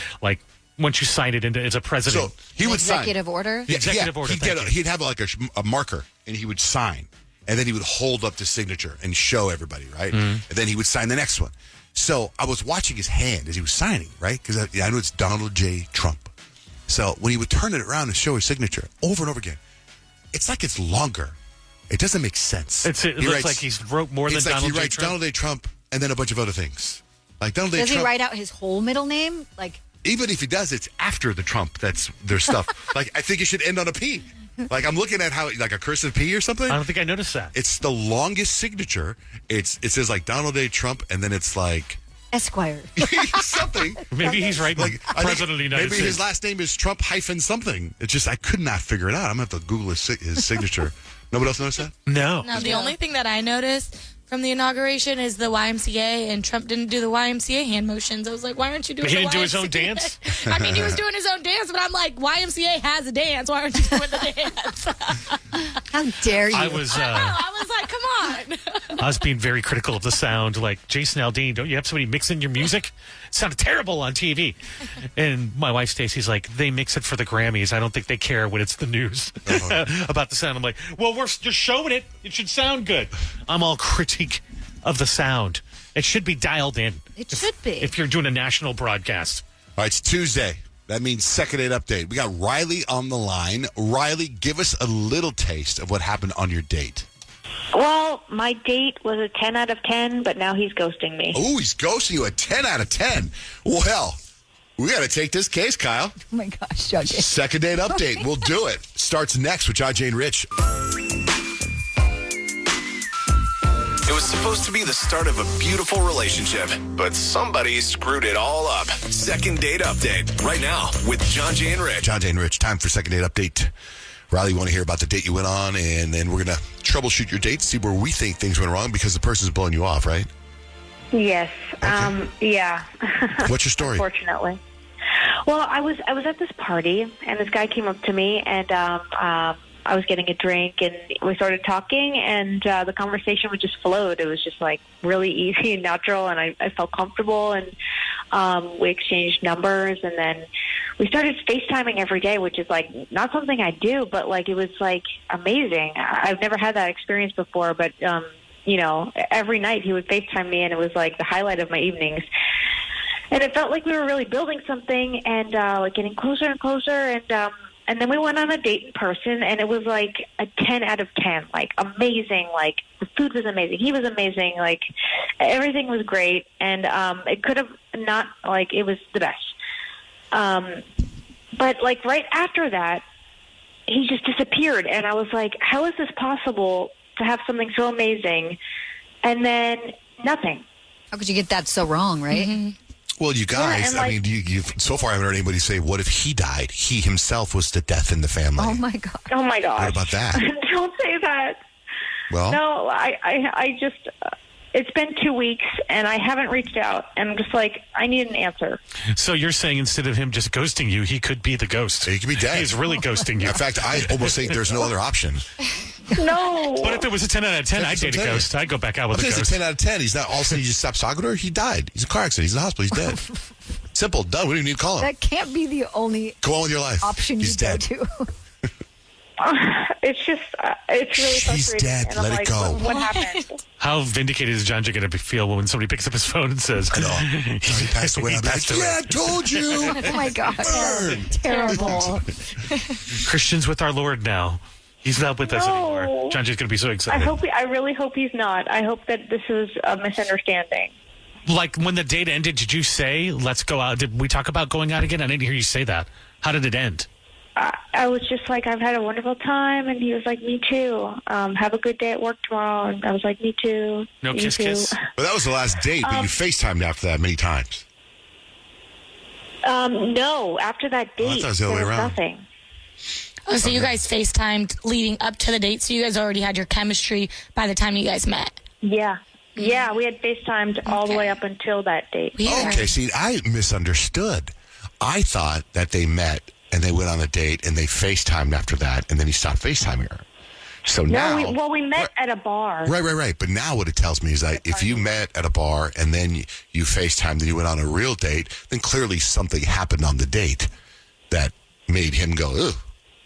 once you sign it into, it's a president. So he would executive order? Yeah, executive order. He'd have a marker, and he would sign. And then he would hold up the signature and show everybody, right? Mm-hmm. And then he would sign the next one. So I was watching his hand as he was signing, right? Because I know it's Donald J. Trump. So when he would turn it around and show his signature over and over again, it's like it's longer. It doesn't make sense. It looks like he's wrote more than Donald J. Trump. He writes Donald J. Trump and then a bunch of other things. Like Donald J. Does Trump. he write out his whole middle name? Like, Even if he does, it's after the Trump. That's their stuff. Like, I think it should end on a P. Like, I'm looking at how, like a cursive P or something. I don't think I noticed that. It's the longest signature. It says like Donald J. Trump, and then it's like Esquire. something. Maybe he's right. Like President of the United maybe States. his last name is Trump hyphen something. It's just I could not figure it out. I'm gonna have to Google his signature. Nobody else noticed that? No. No, the only thing that I noticed from the inauguration is the YMCA, and Trump didn't do the YMCA hand motions. I was like, why aren't you doing He the didn't do YMCA? his own dance? I mean, he was doing his own dance, but I'm like, YMCA has a dance. Why aren't you doing the dance? How dare you? I was like, come on. I was being very critical of the sound. Like, Jason Aldean, don't you have somebody mixing your music? It sounded terrible on TV. And my wife Stacey's like, they mix it for the Grammys. I don't think they care when it's the news about the sound. I'm like, well, we're just showing it. It should sound good. I'm all critique of the sound. It should be dialed in. It should be. If you're doing a national broadcast. All right, it's Tuesday. That means second date update. We got Riley on the line. Riley, give us a little taste of what happened on your date. Well, my date was a 10 out of 10, but now he's ghosting me. Oh, he's ghosting you a 10 out of 10. Well, we got to take this case, Kyle. Oh, my gosh, John Jay. Second date update. We'll do it. Starts next with John Jay and Rich. It was supposed to be the start of a beautiful relationship, but somebody screwed it all up. Second date update right now with John Jay and Rich. John Jay and Rich, time for second date update. Riley, you want to hear about the date you went on, and then we're going to troubleshoot your date, see where we think things went wrong because the person's blowing you off, right? Yes. Yeah. What's your story? Unfortunately. Well, I was at this party, and this guy came up to me, and I was getting a drink, and we started talking, and the conversation would just flowed. It was just like really easy and natural, and I felt comfortable, and we exchanged numbers, and then we started FaceTiming every day, which is like not something I do, but like it was like amazing. I've never had that experience before, but you know, every night he would FaceTime me, and it was like the highlight of my evenings. And it felt like we were really building something, and like getting closer and closer, and then we went on a date in person, and it was like a 10 out of 10, like amazing. Like the food was amazing. He was amazing. Like everything was great. And it could have not, like it was the best. But like right after that, he just disappeared. And I was like, how is this possible to have something so amazing and then nothing? How could you get that so wrong, right? Mm-hmm. Well, you guys, Yeah, I mean, you've so far I haven't heard anybody say, what if he died? He himself was the death in the family. Oh, my God. Oh, my gosh. What about that? Don't say that. Well, No, I just, it's been 2 weeks, and I haven't reached out. And I'm just like, I need an answer. So you're saying instead of him just ghosting you, he could be the ghost. He could be dead. He's really ghosting you. In fact, I almost think there's no other option. No. But if it was a 10 out of 10, I'd date a ghost. I'd go back out with a It's ghost. a 10 out of 10. He's not, all of a sudden he just stopped talking to her. He died. He's in a car accident. He's in the hospital. He's dead. Simple. Done. We don't even need to call him. That can't be the only Go on with your life. option He's you dead. go to. It's just, it's really He's frustrating. dead. And I'm Let it like, go. What happened? How vindicated is John Jay going to feel when somebody picks up his phone and says, I know. He passed away. He I'm like, passed away. yeah, I told you. Oh, my God. Burn. Terrible. Christian's with our Lord now. He's not with us No. anymore. John Jay's going to be so I excited. I really hope he's not. I hope that this is a misunderstanding. Like when the date ended, did you say, let's go out? Did we talk about going out again? I didn't hear you say that. How did it end? I was just like, I've had a wonderful time, and he was like, me too. Have a good day at work tomorrow. And I was like, me too. No Me kiss, too. kiss? Well, that was the last date, but you FaceTimed after that many times. No, after that date, I thought it was the other way there was around. nothing. Oh, so you guys FaceTimed leading up to the date, so you guys already had your chemistry by the time you guys met. Yeah. Yeah, we had FaceTimed all the way up until that date. Okay, see, I misunderstood. I thought that they met and they went on a date and they FaceTimed after that, and then he stopped FaceTiming her. So now... No, we met at a bar. Right. But now what it tells me is that if you met at a bar and then you FaceTimed and you went on a real date, then clearly something happened on the date that made him go, ugh,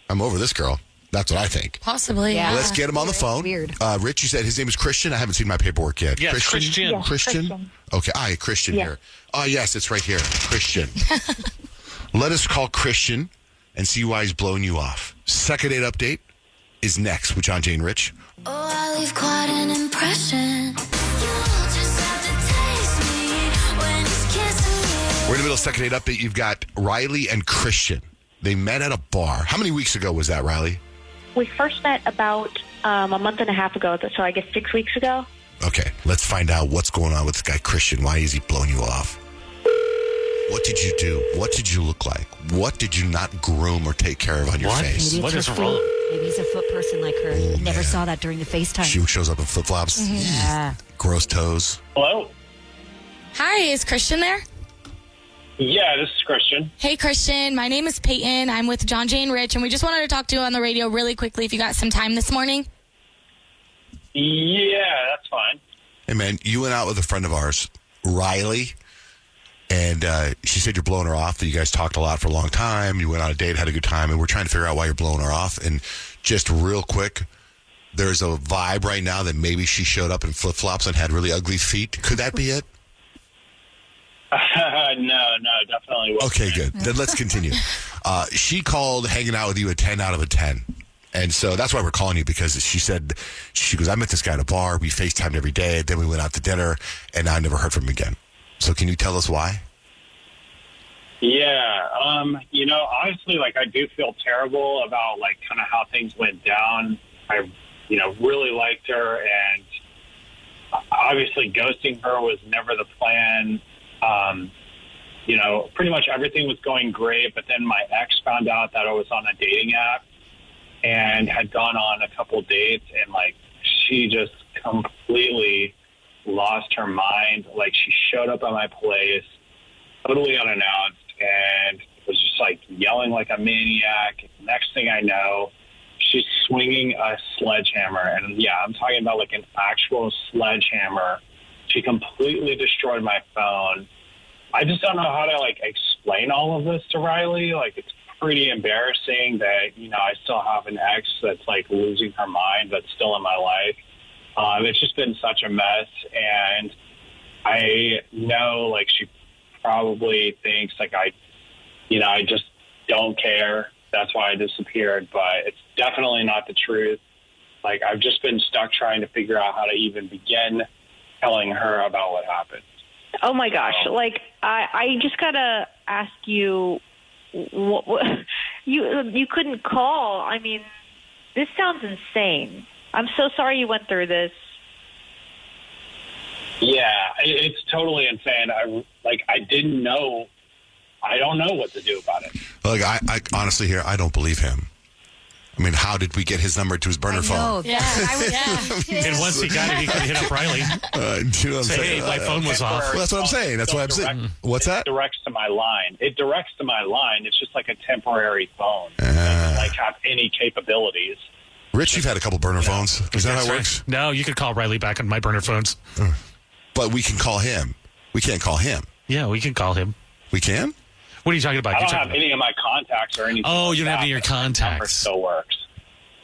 I'm over this girl. That's what I think. Possibly, yeah. Well, let's get him on the phone. Weird. Rich, you said his name is Christian? I haven't seen my paperwork yet. Yes, Christian. Yes, Christian? Okay, Christian here. Oh, yes, it's right here. Christian. Let us call Christian and see why he's blowing you off. Second date update is next with John Jay and Rich. Oh, I leave quite an impression. You just have to taste me when We're in the middle of second date update. You've got Riley and Christian. They met at a bar. How many weeks ago was that, Riley? We first met about a month and a half ago, so I guess 6 weeks ago. Okay, let's find out what's going on with this guy, Christian. Why is he blowing you off? What did you do? What did you look like? What did you not groom or take care of on your face? Maybe it's her feet. Maybe he's a foot person like her. Oh, Never saw that during the FaceTime. She shows up in flip-flops. Yeah. Gross toes. Hello? Hi, is Christian there? Yeah, this is Christian. Hey, Christian. My name is Peyton. I'm with John, Jay, and Rich, and we just wanted to talk to you on the radio really quickly if you got some time this morning. Yeah, that's fine. Hey, man, you went out with a friend of ours, Riley, and she said you're blowing her off, that you guys talked a lot for a long time. You went on a date, had a good time, and we're trying to figure out why you're blowing her off. And just real quick, there's a vibe right now that maybe she showed up in flip-flops and had really ugly feet. Could that be it? No, definitely wasn't. Okay, good. Then let's continue. She called hanging out with you a 10 out of a 10. And so that's why we're calling you, because she goes, I met this guy at a bar. We FaceTimed every day. Then we went out to dinner, and I never heard from him again. So can you tell us why? Yeah, honestly, I do feel terrible about, kind of how things went down. I, really liked her, and obviously ghosting her was never the plan. Pretty much everything was going great, but then my ex found out that I was on a dating app and had gone on a couple dates, and she just completely lost her mind. She showed up at my place totally unannounced and was just yelling like a maniac. Next thing I know, she's swinging a sledgehammer, and yeah, I'm talking about an actual sledgehammer. She completely destroyed my phone. I just don't know how to explain all of this to Riley. It's pretty embarrassing that, I still have an ex that's losing her mind, that's still in my life. It's just been such a mess, and I know she probably thinks I just don't care. That's why I disappeared, but it's definitely not the truth. I've just been stuck trying to figure out how to even begin telling her about what happened. Oh my gosh! I just gotta ask you, you couldn't call. I mean, this sounds insane. I'm so sorry you went through this. Yeah, it's totally insane. I didn't know. I don't know what to do about it. I honestly here, I don't believe him. I mean, how did we get his number to his burner phone? Yeah, And once he got it, he could hit up Riley. You know what I'm saying? Hey, my phone was off. Well, that's what I'm saying. That's why I'm saying. What's that? It directs to my line. It's just a temporary phone. It doesn't have any capabilities. Rich, you've had a couple burner phones. Is that how it works? No, you could call Riley back on my burner phones. But we can call him. We can't call him. Yeah, we can call him. We can? What are you talking about? I don't have any of my contacts or anything. Oh, you don't have any of your contacts. Number still works.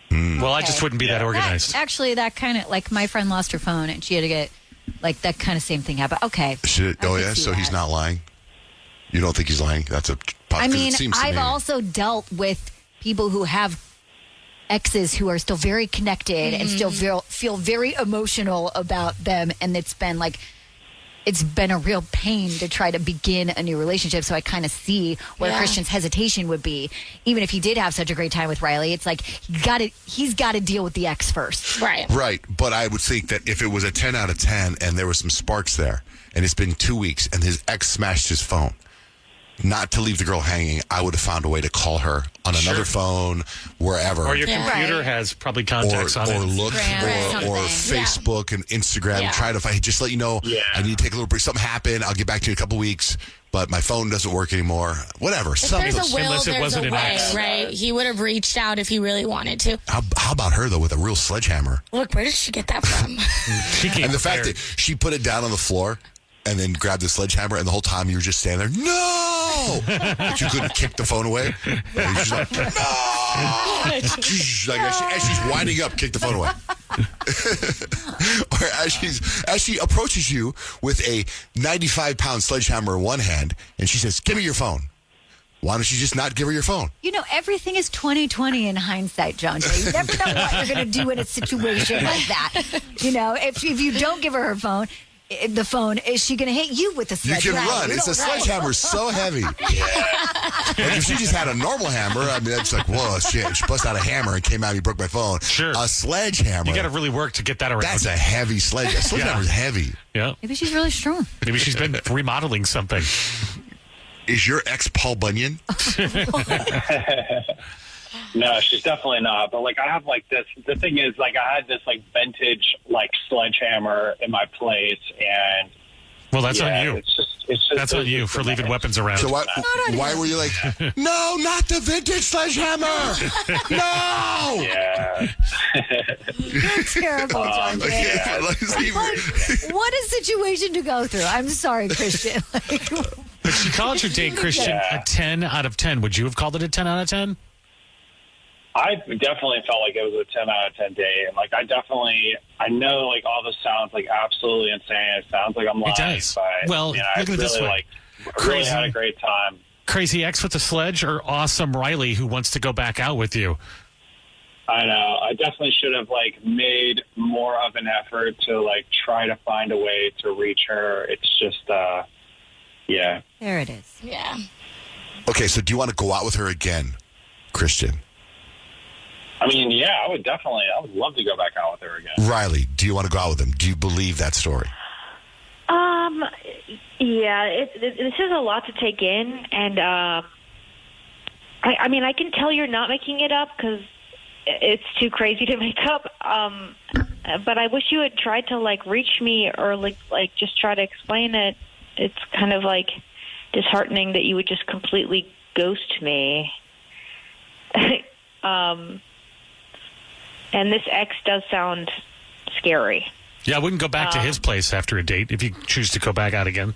Well, I just wouldn't be that organized. Actually, that kind of my friend lost her phone and she had to get that kind of same thing happen. Okay. So he's not lying? You don't think he's lying? That's a I mean, I've also dealt with people who have exes who are still very connected and still feel very emotional about them, and it's been a real pain to try to begin a new relationship. So I kind of see where Christian's hesitation would be. Even if he did have such a great time with Riley, it's he's got to deal with the ex first. Right. Right. But I would think that if it was a 10 out of 10 and there were some sparks there, and it's been 2 weeks and his ex smashed his phone, not to leave the girl hanging, I would have found a way to call her on another phone, wherever. Or your computer has probably contacts on it. Or look, or Facebook and Instagram. Try to find, just let you know, I need to take a little break. Something happened. I'll get back to you in a couple weeks, but my phone doesn't work anymore. Whatever. If there's a will, Unless it there's wasn't a an way, ex. right? He would have reached out if he really wanted to. How about her, though, with a real sledgehammer? Look, where did she get that from? And the fact that she put it down on the floor and then grabbed the sledgehammer, and the whole time you were just standing there, no! But you couldn't kick the phone away. And she's like, no! As she's winding up, kick the phone away. Or as she approaches you with a 95-pound sledgehammer in one hand, and she says, give me your phone. Why don't you just not give her your phone? Everything is 20/20 in hindsight, John Jay. You never know what you're going to do in a situation like that. If you don't give her phone, the phone. Is she going to hit you with a You sledgehammer? can run. It's a sledgehammer so heavy. Like if she just had a normal hammer, I mean, it's like, whoa, shit. She busted out a hammer and came out and you broke my phone. Sure. A sledgehammer. You got to really work to get that around. That's a heavy sledgehammer. A sledgehammer's heavy. Yeah. Maybe she's really strong. Maybe she's been remodeling something. Is your ex Paul Bunyan? No, she's definitely not. But like, I have like this. The thing is, like, I had this like vintage like sledgehammer in my place, and well, that's on you. It's just that's on you for leaving weapons around. So why were you like, no, not the vintage sledgehammer? No. Yeah. You're terrible, John. Yeah. What a situation to go through. I'm sorry, Christian. But she called your date, Christian, a 10 out of 10. Would you have called it a 10 out of 10? I definitely felt like it was a 10 out of 10 day. And like, I know like all this sounds like absolutely insane. It sounds like I'm lying. It does. But, well, you know, look at it this way. Like, really had a great time. Crazy ex with a sledge or awesome Riley who wants to go back out with you? I know. I definitely should have like made more of an effort to like try to find a way to reach her. It's just, yeah. There it is. Yeah. Okay, so do you want to go out with her again, Christian? I mean, yeah, I would love to go back out with her again. Riley, do you want to go out with him? Do you believe that story? Yeah, this is a lot to take in, and I mean, I can tell you're not making it up because it's too crazy to make up. But I wish you had tried to like reach me or like just try to explain it. It's kind of like disheartening that you would just completely ghost me. And this ex does sound scary. Yeah, I wouldn't go back to his place after a date if you choose to go back out again.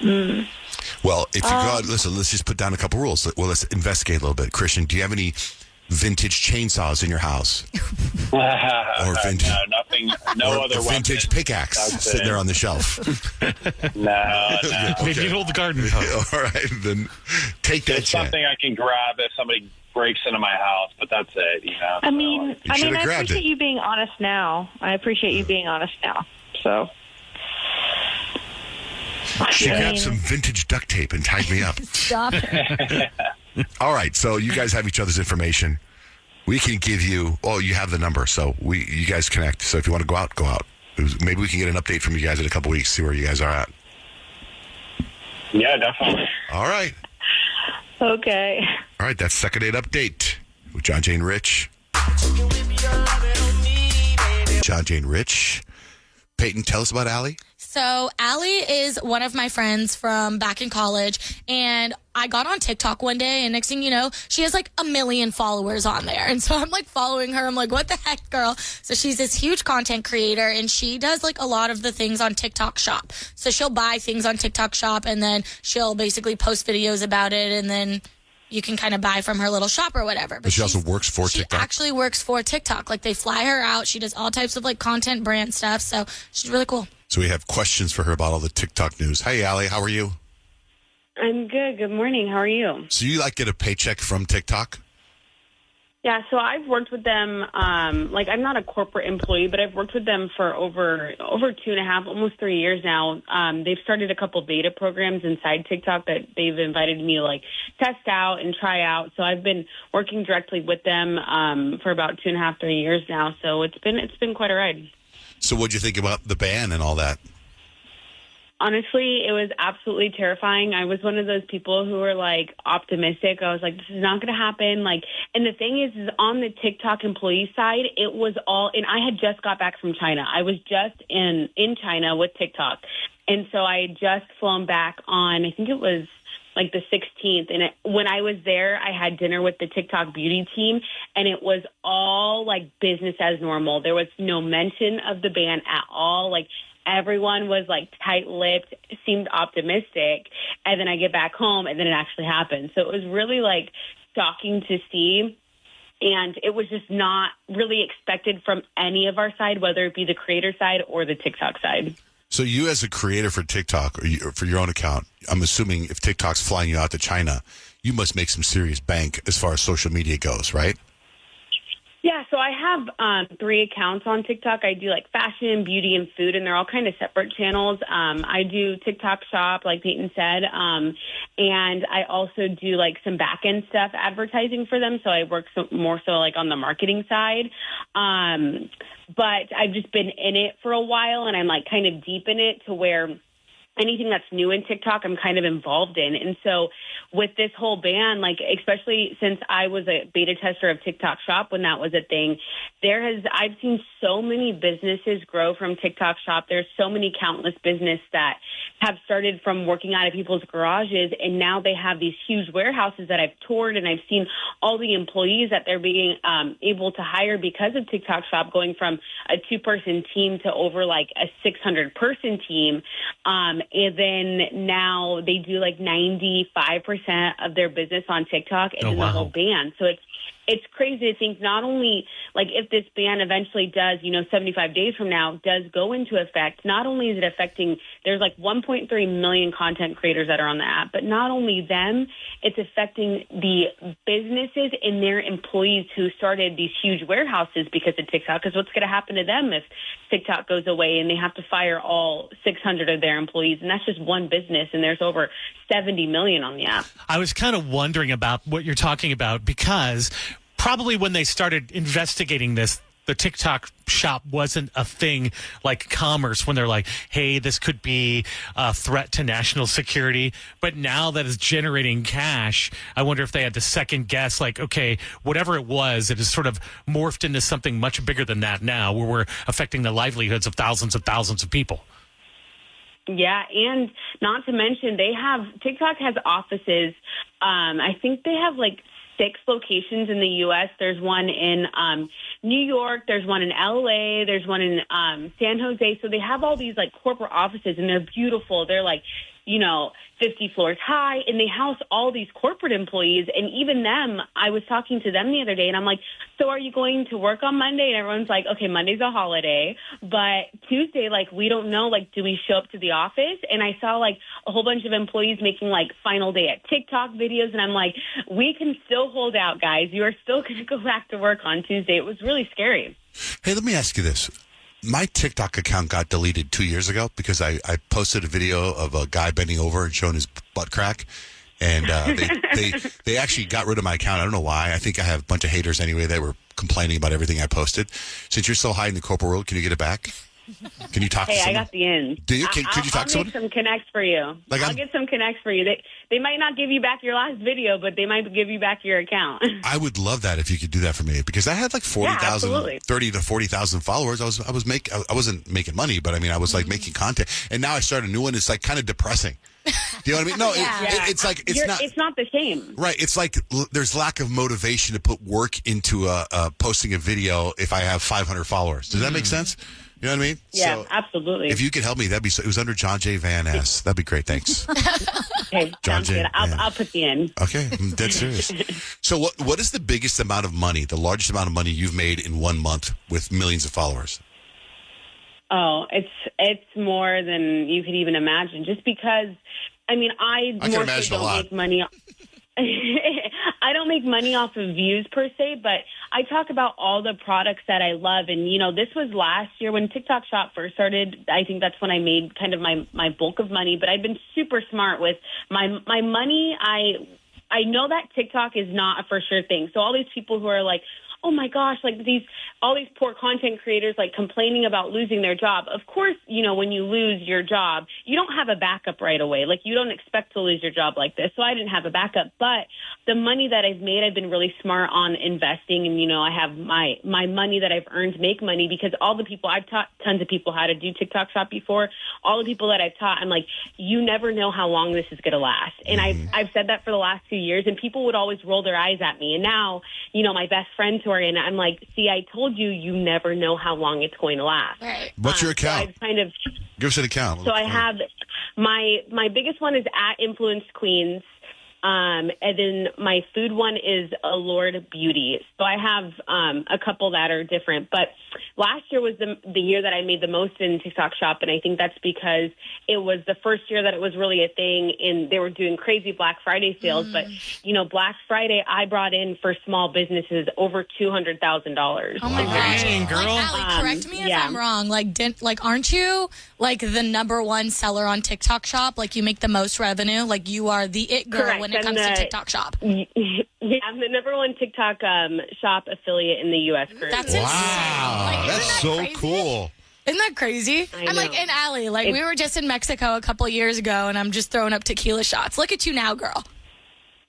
Well, if you go out, listen, let's just put down a couple rules. Well, let's investigate a little bit. Christian, do you have any vintage chainsaws in your house? Or vintage? No, nothing. No or other a vintage pickaxe sitting there on the shelf. No. Maybe an old garden hose. All right, then take that It's chance. something I can grab if somebody breaks into my house, but that's it. You know. I mean, I should've grabbed appreciate it. you being honest now. So. She grabbed some vintage duct tape and tied me up. Stop it. All right, so you guys have each other's information. We can give you. Oh, you have the number, so you guys connect. So if you want to go out, go out. Maybe we can get an update from you guys in a couple weeks. See where you guys are at. Yeah, definitely. All right. Okay. All right, that's second date update with John, Jane, Rich. John, Jane, Rich. Peyton, tell us about Allie. So Allie is one of my friends from back in college, and I got on TikTok one day, and next thing you know, she has like 1 million followers on there. And so I'm like following her. I'm like, what the heck, girl? So she's this huge content creator, and she does like a lot of the things on TikTok Shop. So she'll buy things on TikTok Shop, and then she'll basically post videos about it, and then you can kind of buy from her little shop or whatever. But she also works for TikTok? She actually works for TikTok. Like, they fly her out. She does all types of like content brand stuff. So she's really cool. So we have questions for her about all the TikTok news. Hey, Allie, how are you? I'm good. Good morning. How are you? So you like get a paycheck from TikTok? Yeah, so I've worked with them, like I'm not a corporate employee, but I've worked with them for over 2.5, almost 3 years now. They've started a couple beta programs inside TikTok that they've invited me to like test out and try out. So I've been working directly with them for about 2.5, 3 years now. So it's been quite a ride. So what'd you think about the ban and all that? Honestly, it was absolutely terrifying. I was one of those people who were like optimistic. I was like, this is not going to happen. Like, and the thing is on the TikTok employee side, it was all, and I had just got back from China. I was just in China with TikTok. And so I had just flown back on, I think it was like the 16th. And when I was there, I had dinner with the TikTok beauty team, and it was all like business as normal. There was no mention of the ban at all. Like, everyone was like tight-lipped, seemed optimistic, and then I get back home and then it actually happened. So it was really like shocking to see, and it was just not really expected from any of our side, whether it be the creator side or the TikTok side. So you as a creator for TikTok or for your own account, I'm assuming if TikTok's flying you out to China, you must make some serious bank as far as social media goes, right? Yeah, so I have 3 accounts on TikTok. I do like fashion, beauty, and food, and they're all kind of separate channels. I do TikTok Shop, like Peyton said, and I also do like some back-end stuff, advertising for them. So I work more so like on the marketing side. But I've just been in it for a while, and I'm like kind of deep in it to where anything that's new in TikTok, I'm kind of involved in. And so with this whole ban, like, especially since I was a beta tester of TikTok Shop when that was a thing, I've seen so many businesses grow from TikTok Shop. There's so many countless businesses that have started from working out of people's garages, and now they have these huge warehouses that I've toured, and I've seen all the employees that they're being able to hire because of TikTok Shop, going from a 2-person team to over like a 600-person team. And then now they do like 95% of their business on TikTok, and the whole ban. So it's crazy to think not only like if this ban eventually does, 75 days from now does go into effect, not only is it affecting, there's like 1.3 million content creators that are on the app, but not only them, it's affecting the businesses and their employees who started these huge warehouses because of TikTok. Because what's going to happen to them if TikTok goes away and they have to fire all 600 of their employees? And that's just one business, and there's over 70 million on the app. I was kind of wondering about what you're talking about, because probably when they started investigating this, the TikTok Shop wasn't a thing like commerce, when they're like, hey, this could be a threat to national security. But now that it's generating cash, I wonder if they had to second guess, like, okay, whatever it was, it has sort of morphed into something much bigger than that now, where we're affecting the livelihoods of thousands of people. Yeah, and not to mention TikTok has offices. I think they have like 6 locations in the U.S. There's one in New York. There's one in L.A. There's one in San Jose. So they have all these like corporate offices, and they're beautiful. They're like, 50 floors high, and they house all these corporate employees. And even them, I was talking to them the other day, and I'm like, so are you going to work on Monday? And everyone's like, okay, Monday's a holiday, but Tuesday, like, we don't know, like, do we show up to the office? And I saw like a whole bunch of employees making like final day at TikTok videos, and I'm like, we can still hold out, guys. You are still going to go back to work on Tuesday. It was really scary. Hey, let me ask you this. My TikTok account got deleted 2 years ago because I posted a video of a guy bending over and showing his butt crack. And they actually got rid of my account. I don't know why. I think I have a bunch of haters anyway that were complaining about everything I posted. Since you're so high in the corporate world, can you get it back? Can you talk to someone? Hey, I got the in. Do you? Could you talk to someone? I'll get some connects for you. I'll get some connects for you. They might not give you back your last video, but they might give you back your account. I would love that if you could do that for me, because I had like 40,000, 30 to 40,000 followers. I wasn't making money, but I mean, I was like making content, and now I started a new one. It's like kind of depressing. Do you know what I mean? No, it's like it's not the same. Right. It's like there's lack of motivation to put work into posting a video if I have 500 followers. Does that make sense? You know what I mean? Yeah, so absolutely. If you could help me, that'd be so. It was under John J. Van Ness. That'd be great. Thanks. Okay, John J. I'll put you in. Okay, I'm dead serious. So what is the biggest amount of money, the largest amount of money you've made in 1 month with millions of followers? Oh, it's more than you could even imagine. Just because, I mean, I can imagine a lot. Make money. I don't make money off of views per se, but I talk about all the products that I love. And, this was last year when TikTok Shop first started. I think that's when I made kind of my bulk of money. But I've been super smart with my money. I know that TikTok is not a for sure thing. So all these people who are like, oh my gosh, like all these poor content creators like complaining about losing their job. Of course, when you lose your job, you don't have a backup right away. Like, you don't expect to lose your job like this. So I didn't have a backup, but the money that I've made, I've been really smart on investing. And, I have my money that I've earned make money, because all the people I've taught tons of people how to do TikTok Shop before, all the people that I've taught, I'm like, you never know how long this is going to last. And I've said that for the last 2 years, and people would always roll their eyes at me. And now, my best friends who are in, I'm like, see, I told you, you never know how long it's going to last. Right. What's your account? So I've kind of give us an account. So I have my biggest one is @InfluenceQueens. And then my food one is Allured Beauty. So I have a couple that are different. But last year was the year that I made the most in TikTok Shop, and I think that's because it was the first year that it was really a thing, and they were doing crazy Black Friday sales. But, Black Friday, I brought in for small businesses over $200,000. Oh my gosh, Dang, girl. Allie, correct me if I'm wrong. Aren't you like the number one seller on TikTok Shop? Like, you make the most revenue. Like, you are the it girl Correct. when it comes to TikTok Shop. Yeah, I'm the number one TikTok shop affiliate in the U.S. currently. That's insane. That's so cool. Isn't that crazy? I'm like, and Allie, we were just in Mexico a couple years ago, and I'm just throwing up tequila shots. Look at you now, girl.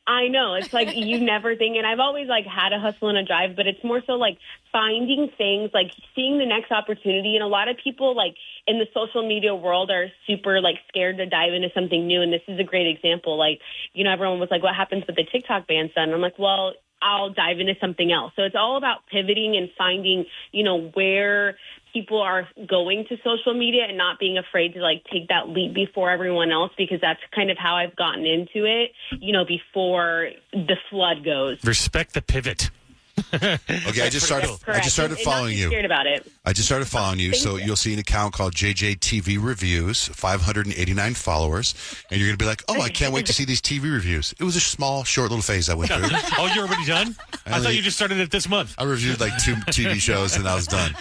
I know. It's like you never think, and I've always had a hustle and a drive, but it's more so finding things, seeing the next opportunity. And a lot of people in the social media world are super scared to dive into something new. And this is a great example. Everyone was like, what happens with the TikTok ban son? And I'm like, well, I'll dive into something else. So it's all about pivoting and finding, where people are going to social media and not being afraid to take that leap before everyone else, because that's kind of how I've gotten into it, before the flood goes. Respect the pivot. Okay, I just started following you. Scared about it. I just started following you, so you'll see an account called JJTV Reviews, 589 followers, and you're going to be like, oh, I can't wait to see these TV reviews. It was a small, short little phase I went through. Oh, you're already done? I thought you just started it this month. I reviewed 2 TV shows, and I was done.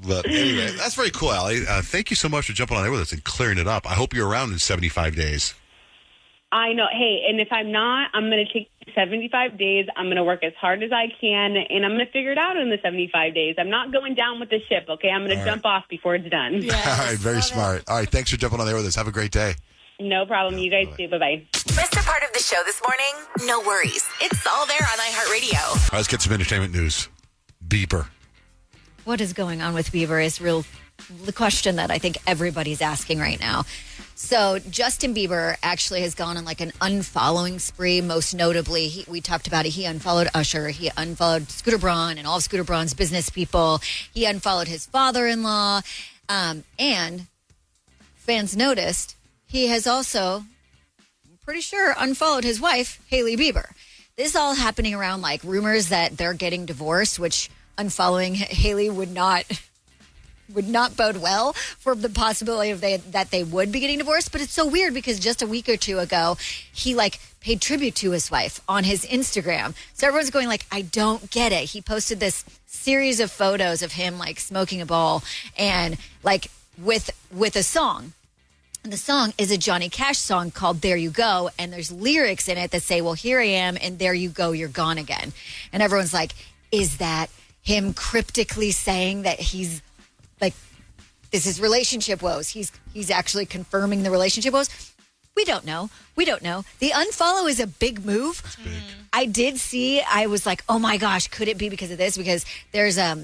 But anyway, that's very cool, Allie. Thank you so much for jumping on there with us and clearing it up. I hope you're around in 75 days. I know. Hey, and if I'm not, I'm going to take 75 days. I'm going to work as hard as I can, and I'm going to figure it out in the 75 days. I'm not going down with the ship, okay? I'm going to jump off before it's done. Yes, all right, very smart. All right, thanks for jumping on there with us. Have a great day. No problem. You guys too. Bye-bye. Missed a part of the show this morning? No worries. It's all there on iHeartRadio. All right, let's get some entertainment news. Bieber. What is going on with Bieber is the question that I think everybody's asking right now. So Justin Bieber actually has gone on an unfollowing spree. Most notably, we talked about it. He unfollowed Usher. He unfollowed Scooter Braun and all of Scooter Braun's business people. He unfollowed his father-in-law. And fans noticed he has also, I'm pretty sure, unfollowed his wife, Hailey Bieber. This is all happening around rumors that they're getting divorced, which unfollowing Hailey would not bode well for the possibility that they would be getting divorced. But it's so weird because just a week or two ago, he paid tribute to his wife on his Instagram. So everyone's going I don't get it. He posted this series of photos of him smoking a ball and with a song. And the song is a Johnny Cash song called There You Go. And there's lyrics in it that say, well, here I am, and there you go, you're gone again. And everyone's like, is that him cryptically saying that he's this is relationship woes? He's actually confirming the relationship woes? We don't know. The unfollow is a big move. It's big. I did see, I was like, oh my gosh, could it be because of this? Because there's, I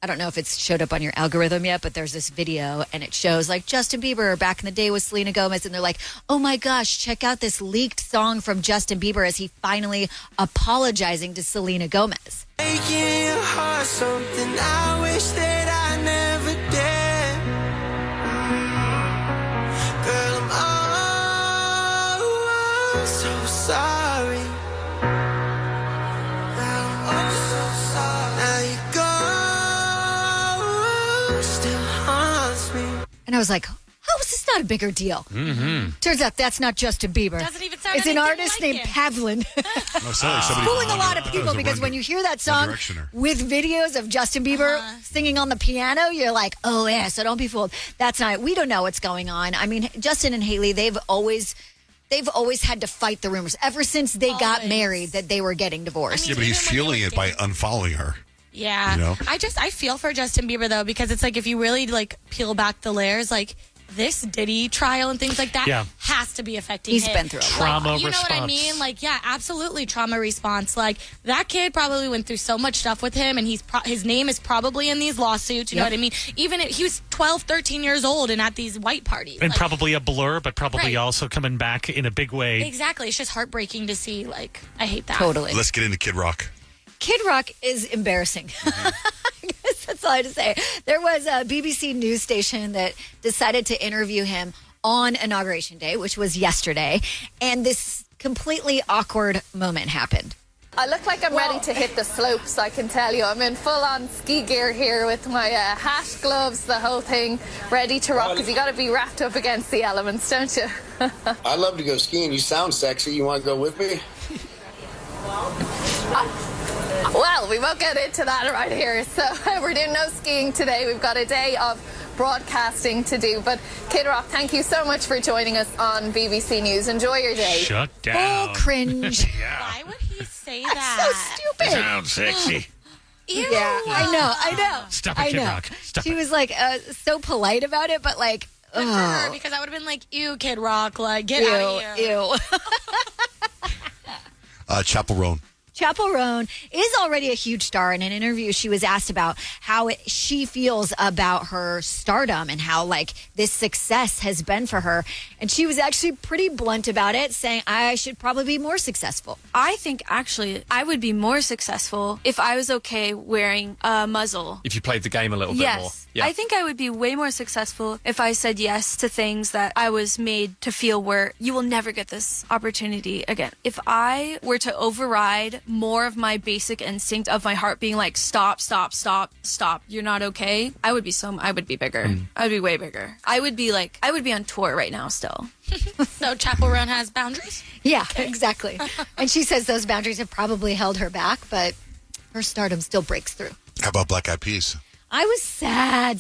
don't know if it's showed up on your algorithm yet, but there's this video and it shows Justin Bieber back in the day with Selena Gomez. And they're like, oh my gosh, check out this leaked song from Justin Bieber as he finally apologizing to Selena Gomez. Making your heart something I wish that I never did. Girl, I'm so sorry. I'm so sorry. Now you go, still haunts me. And I was like, how is this not a bigger deal? Mm-hmm. Turns out that's not Justin Bieber. Doesn't even sound It's an anything artist like named it. Pavlin. Fooling A lot of people because when you hear that song with videos of Justin Bieber singing on the piano, you're like, oh yeah, so don't be fooled. That's not, we don't know what's going on. I mean, Justin and Hailey, they've always had to fight the rumors ever since they got married that they were getting divorced. Yeah, but he's fueling it by unfollowing her. Yeah. I feel for Justin Bieber though, because it's if you really peel back the layers, this Diddy trial and things like that has to be affecting him. He's been through a lot. Trauma response. You know what I mean? Absolutely trauma response. That kid probably went through so much stuff with him, and his name is probably in these lawsuits. You know what I mean? Even he was 12, 13 years old and at these white parties. And probably a blur, but probably also coming back in a big way. Exactly. It's just heartbreaking to see. I hate that. Totally. Let's get into Kid Rock. Kid Rock is embarrassing. I guess that's all I have to say. There was a BBC news station that decided to interview him on Inauguration Day, which was yesterday. And this completely awkward moment happened. I look like I'm ready to hit the slopes, I can tell you. I'm in full-on ski gear here with my hat, gloves, the whole thing, ready to rock, because you got to be wrapped up against the elements, don't you? I'd love to go skiing. You sound sexy. You want to go with me? Well, we won't get into that right here. So we're doing no skiing today. We've got a day of broadcasting to do. But Kid Rock, thank you so much for joining us on BBC News. Enjoy your day. Shut down. Oh, cringe. Why would he say that? So stupid. Sounds sexy. Ew. Yeah, I know. Stop it, I Kid know. Rock. Stop She it. was like so polite about it, but like, Good for her, because I would have been like, ew, Kid Rock, like, get out of here. Ew. Chapel Roan. Chapel Roan is already a huge star. In an interview, she was asked about how she feels about her stardom and how, like, this success has been for her. And she was actually pretty blunt about it, saying, I should probably be more successful. I think, actually, I would be more successful if I was okay wearing a muzzle. If you played the game a little bit more. Yes. I think I would be way more successful if I said yes to things that I was made to feel were, you will never get this opportunity again. If I were to override more of my basic instinct of my heart being like, stop, you're not okay, I would be bigger. I would be way bigger. I would be on tour right now still. So Chapel Roan has boundaries? Yeah, exactly. And she says those boundaries have probably held her back, but her stardom still breaks through. How about Black Eyed Peas? I was sad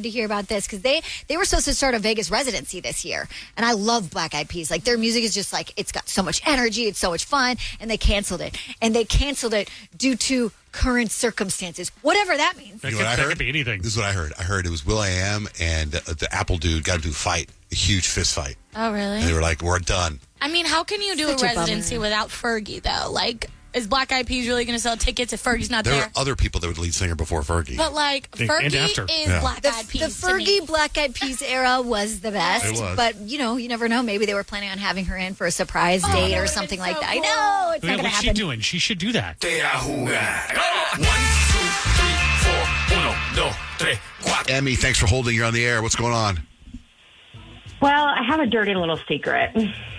to hear about this because they were supposed to start a Vegas residency this year. And I love Black Eyed Peas. Like, their music is just like, it's got so much energy, it's so much fun. And they canceled it. And they canceled it due to current circumstances, whatever that means. You know what I heard? Could be anything. This is what I heard. I heard it was will.i.am and the Apple dude got into a fight, a huge fist fight. Oh, really? And they were like, we're done. I mean, how can you do Such a a bummer. residency without Fergie, though? Like, is Black Eyed Peas really going to sell tickets if Fergie's not There there? were other people that were the lead singer before Fergie. But, like, And after. Fergie is Yeah. Black Eyed Peas. The Fergie Black Eyed Peas era was the best. It was. But, you know, you never know. Maybe they were planning on having her in for a surprise date or something like that. I know. It's not going to What's she happen. doing? She should do that. Emmy, thanks for holding. You're on the air. What's going on? Well, I have a dirty little secret.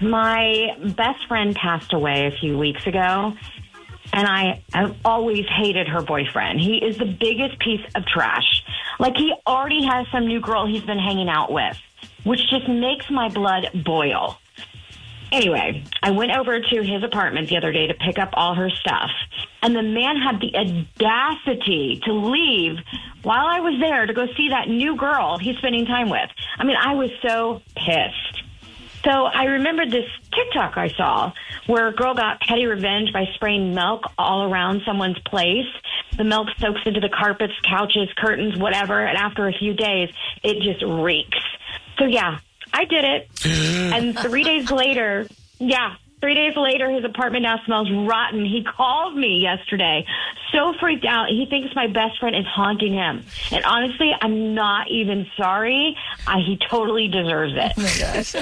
My best friend passed away a few weeks ago, and I've always hated her boyfriend. He is the biggest piece of trash. Like, he already has some new girl he's been hanging out with, which just makes my blood boil. Anyway, I went over to his apartment the other day to pick up all her stuff, and the man had the audacity to leave while I was there to go see that new girl he's spending time with. I mean, I was so pissed. So I remembered this TikTok I saw where a girl got petty revenge by spraying milk all around someone's place. The milk soaks into the carpets, couches, curtains, whatever, and after a few days, it just reeks. So, yeah, I did it. And 3 days later, his apartment now smells rotten. He called me yesterday, so freaked out. He thinks my best friend is haunting him. And honestly, I'm not even sorry. He totally deserves it. Oh, my gosh.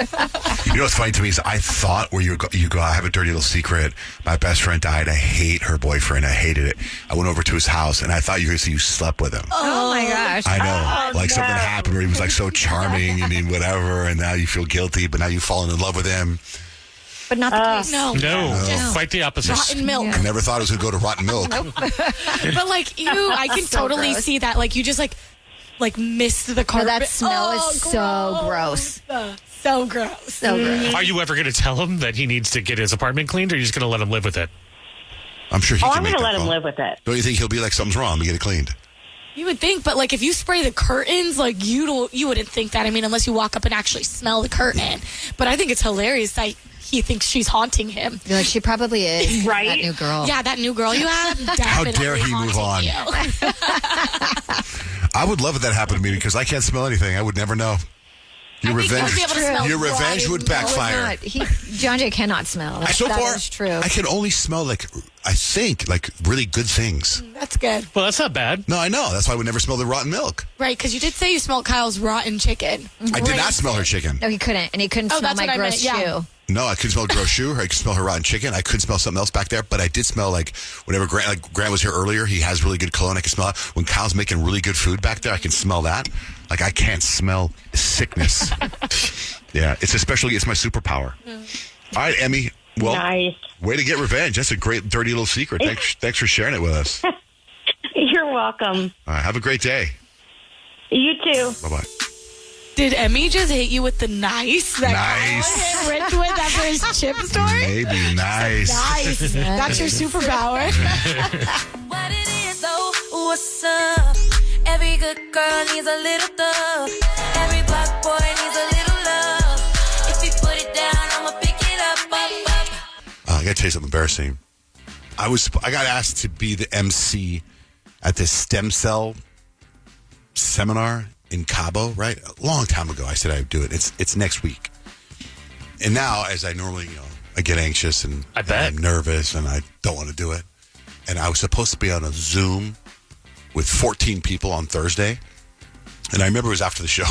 You know what's funny to me is I thought where you go, I have a dirty little secret. My best friend died. I hate her boyfriend. I hated it. I went over to his house, and I thought you were going to say you slept with him. Oh, my gosh. I know. Something happened where he was like so charming and whatever, and now you feel guilty, but now you've fallen in love with him. But not the case. No. Quite the opposite. Rotten milk. I never thought it was going to go to rotten milk. But, like, I can So totally gross. see that. Like, you just, like missed the carpet. that smell is so gross. So gross. So gross. Are you ever going to tell him that he needs to get his apartment cleaned, or are you just going to let him live with it? I'm sure he can I'm make going to that let him call. live with it. Don't you think he'll be like, something's wrong, we get it cleaned? You would think, but, like, if you spray the curtains, like, you wouldn't think that. I mean, unless you walk up and actually smell the curtain. But I think it's hilarious that he thinks she's haunting him. You're like, she probably is. Right? That new girl. Yeah, that new girl you have. How definitely dare he move on? haunting you. I would love if that happened to me because I can't smell anything. I would never know. Your revenge, be able to smell your revenge would backfire. John Jay cannot smell. That is true. I can only smell I think really good things. That's good. Well, that's not bad. No, I know. That's why I would never smell the rotten milk. Right, because you did say you smelled Kyle's rotten chicken. I did not smell her chicken. No, he couldn't. And he couldn't Oh, smell that's my what I gross meant, yeah. shoe. No, I couldn't smell gross shoe. I could smell her rotten chicken. I couldn't smell something else back there, but I did smell whenever Grant was here earlier, he has really good cologne. I can smell it. When Kyle's making really good food back there, I can smell that. Like, I can't smell sickness. Yeah, it's my superpower. All right, Emmy, Well, Nice. way to get revenge. That's a great, dirty little secret. Thanks for sharing it with us. All You're welcome. right, have a great day. You too. Bye-bye. Did Emmy just hit you with the nice? That Nice. Kyle hit Rich with after his chip story? Maybe nice. Nice. That's your superpower. What it is though, what's up? Every good girl needs a little thug. Every black boy needs a little love. If you put it down, I'ma pick it up, I got to tell you something embarrassing. I got asked to be the MC at this stem cell seminar in Cabo, right? A long time ago, I said I would do it. It's next week. And now, as I normally, I get anxious and I'm nervous and I don't want to do it. And I was supposed to be on a Zoom with 14 people on Thursday. And I remember it was after the show.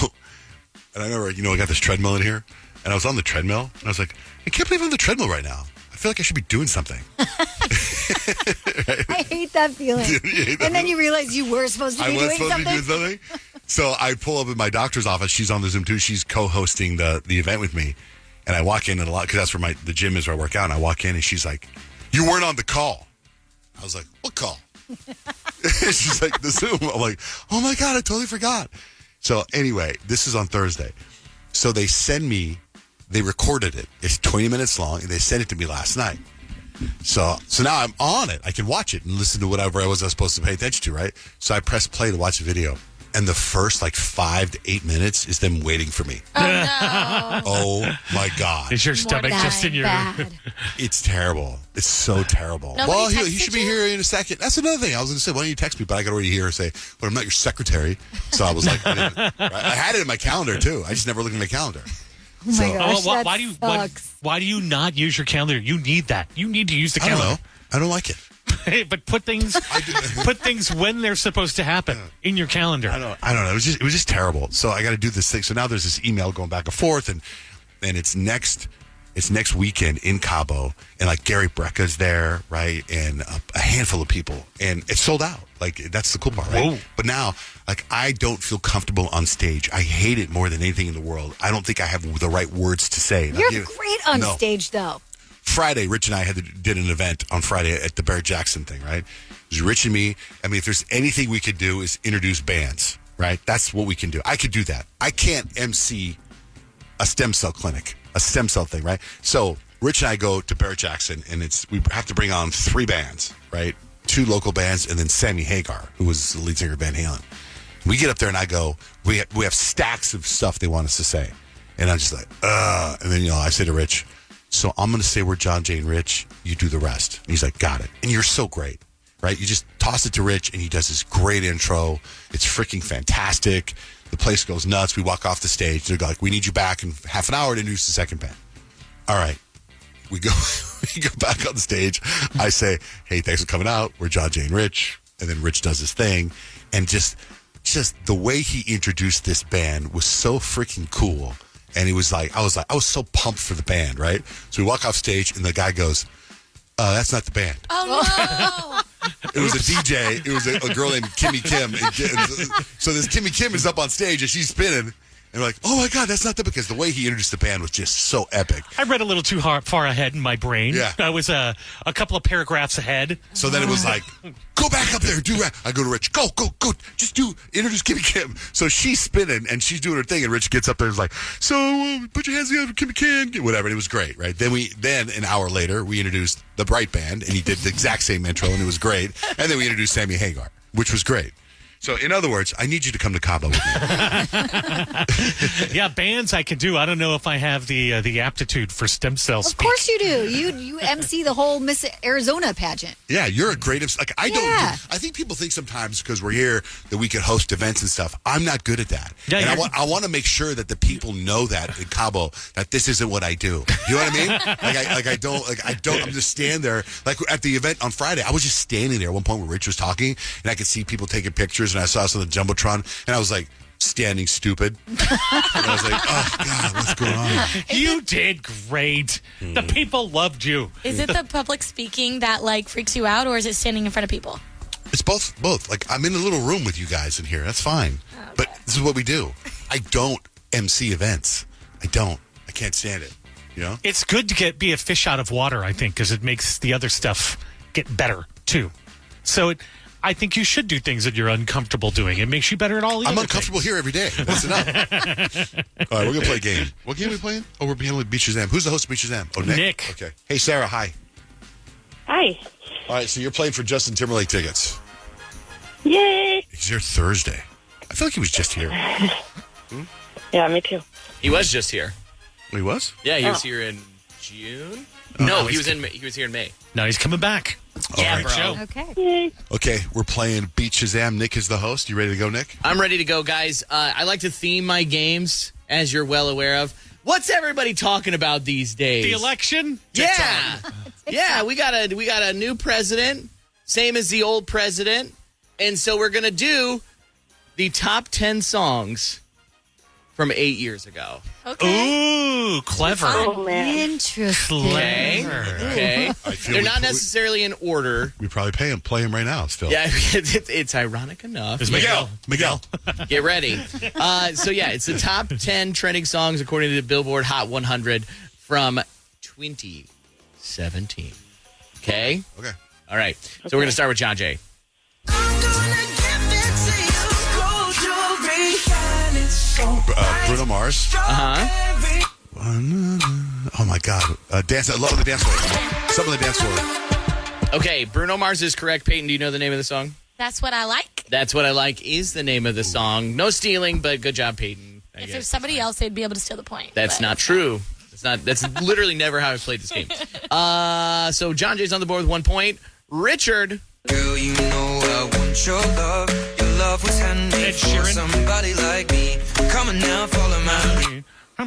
And I remember, I got this treadmill in here. And I was on the treadmill. And I was like, I can't believe I'm on the treadmill right now. I feel like I should be doing something. I hate that feeling. And then you realize you were supposed to be doing something. So I pull up in my doctor's office. She's on the Zoom too. She's co-hosting the event with me. And I walk in and because that's where the gym is where I work out. And I walk in and she's like, you weren't on the call. I was like, what call? She's like, the Zoom. I'm like, oh my God, I totally forgot. So anyway, this is on Thursday. So they recorded it. It's 20 minutes long and they sent it to me last night. So now I'm on it. I can watch it and listen to whatever I was supposed to pay attention to, right? So I press play to watch the video. And the first 5 to 8 minutes is them waiting for me. Oh, no. Oh, my God. Is your stomach just in your... It's terrible. It's so terrible. Nobody Well, he should be here in a second. That's another thing. I was going to say, why don't you text me? But I got already hear her say, well, I'm not your secretary. So I was like, I had it in my calendar, too. I just never looked at my calender. Oh, my gosh, why do you not use your calendar? You need that. You need to use the calendar. I don't know. I don't like it. But put things when they're supposed to happen in your calendar. I don't know. It was just terrible. So I got to do this thing. So now there's this email going back and forth, and it's next weekend in Cabo, and Gary Brecka's there, right, and a handful of people, and it's sold out. That's the cool part, right? Whoa. But now, I don't feel comfortable on stage. I hate it more than anything in the world. I don't think I have the right words to say. You're great on stage, though. Friday, Rich and I did an event on Friday at the Barrett Jackson thing, right? It was Rich and me. I mean, if there's anything we could do is introduce bands, right? That's what we can do. I could do that. I can't MC a stem cell clinic, a stem cell thing, right? So Rich and I go to Barrett Jackson, and we have to bring on 3 bands, right? 2 local bands, and then Sammy Hagar, who was the lead singer of Van Halen. We get up there, and I go, we have stacks of stuff they want us to say. And I'm just like, and then, I say to Rich, so I'm going to say we're John, Jane, Rich. You do the rest. And he's like, got it. And you're so great, right? You just toss it to Rich, and he does this great intro. It's freaking fantastic. The place goes nuts. We walk off the stage. They're like, we need you back in half an hour to introduce the second band. All right. We go back on the stage. I say, hey, thanks for coming out. We're John, Jane, Rich. And then Rich does his thing. And just the way he introduced this band was so freaking cool. And he was I was so pumped for the band, right? So we walk off stage, and the guy goes, that's not the band. Oh, no. It was a DJ. It was a girl named Kimmy Kim. And so this Kimmy Kim is up on stage, and she's spinning. And we're like, oh, my God, that's not the... Because the way he introduced the band was just so epic. I read a little too far ahead in my brain. Yeah. I was a couple of paragraphs ahead. So then it was like, go back up there, do rap. I go to Rich, go, just introduce Kimmy Kim. So she's spinning, and she's doing her thing, and Rich gets up there and is like, so put your hands together, Kimmy Kim, whatever. And it was great, right? Then an hour later, we introduced the Bright Band, and he did the exact same intro, and it was great. And then we introduced Sammy Hagar, which was great. So, in other words, I need you to come to Cabo with me. Yeah, bands I can do. I don't know if I have the aptitude for stem cell speak. Of course you do. You MC the whole Miss Arizona pageant. Yeah, you're a great... I think people think sometimes because we're here that we could host events and stuff. I'm not good at that. Yeah, and I want to make sure that the people know that in Cabo, that this isn't what I do. You know what I mean? I don't. I'm just standing there. Like at the event on Friday, I was just standing there at one point where Rich was talking, and I could see people taking pictures, and I saw us on the Jumbotron, and I was like, standing stupid. And I was like, oh, God, what's going on? You did great. The people loved you. Is it the public speaking that freaks you out, or is it standing in front of people? It's both. I'm in a little room with you guys in here. That's fine. Oh, okay. But this is what we do. I don't MC events. I can't stand it. You know? It's good to be a fish out of water, I think, because it makes the other stuff get better, too. So I think you should do things that you're uncomfortable doing. It makes you better at all the I'm other uncomfortable things. here every day. That's enough. All right, we're going to play a game. What game are we playing? Oh, we're playing with Beat Shazam. Who's the host of Beat Shazam? Oh, Nick. Okay. Hey, Sarah, hi. Hi. All right, so you're playing for Justin Timberlake tickets. Yay. He's here Thursday. I feel like he was just here. Yeah, me too. He was just here. He was? Yeah, he was here in June. No, he was here in May. No, he's coming back. Yeah, All right, bro. Okay. Okay, we're playing Beat Shazam. Nick is the host. You ready to go, Nick? I'm ready to go, guys. I like to theme my games, as you're well aware of. What's everybody talking about these days? The election? Yeah. Yeah, we got a new president, same as the old president. And so we're going to do the top 10 songs from 8 years ago. Ooh, clever. Oh, man. Interesting. Okay. They're not necessarily in order. We probably play him right now still. Yeah, it's ironic enough. There's Miguel. Get ready. So, yeah, it's the top 10 trending songs according to the Billboard Hot 100 from 2017. Okay? Okay. All right. So we're going to start with John Jay. Bruno Mars. Uh-huh. Oh, my God. Dance. I love the dance floor. Some of the dance floor. Okay, Bruno Mars is correct. Peyton, do you know the name of the song? That's What I Like. That's What I Like is the name of the song. No stealing, but good job, Peyton. I If guess. it was somebody else, they'd be able to steal the point. That's but- not true. That's literally never how I played this game. So John Jay's on the board with 1 point. Richard. Girl, you know I want your love. Your love was handmade for somebody like me. Come on now, follow my lead. I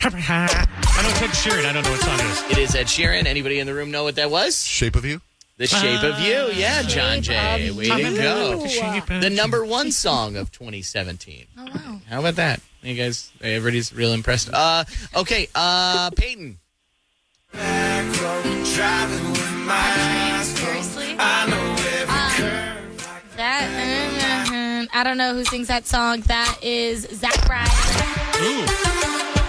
know it's Ed Sheeran. I don't know what song it is. It is Ed Sheeran. Anybody in the room know what that was? Shape of You? The Shape of You. Yeah, John Jay. Way to go. The number 1 song of 2017. Oh, wow. How about that? You guys, everybody's real impressed. Okay, Peyton. Seriously? I don't know who sings that song. That is Zach Bryan. Ooh.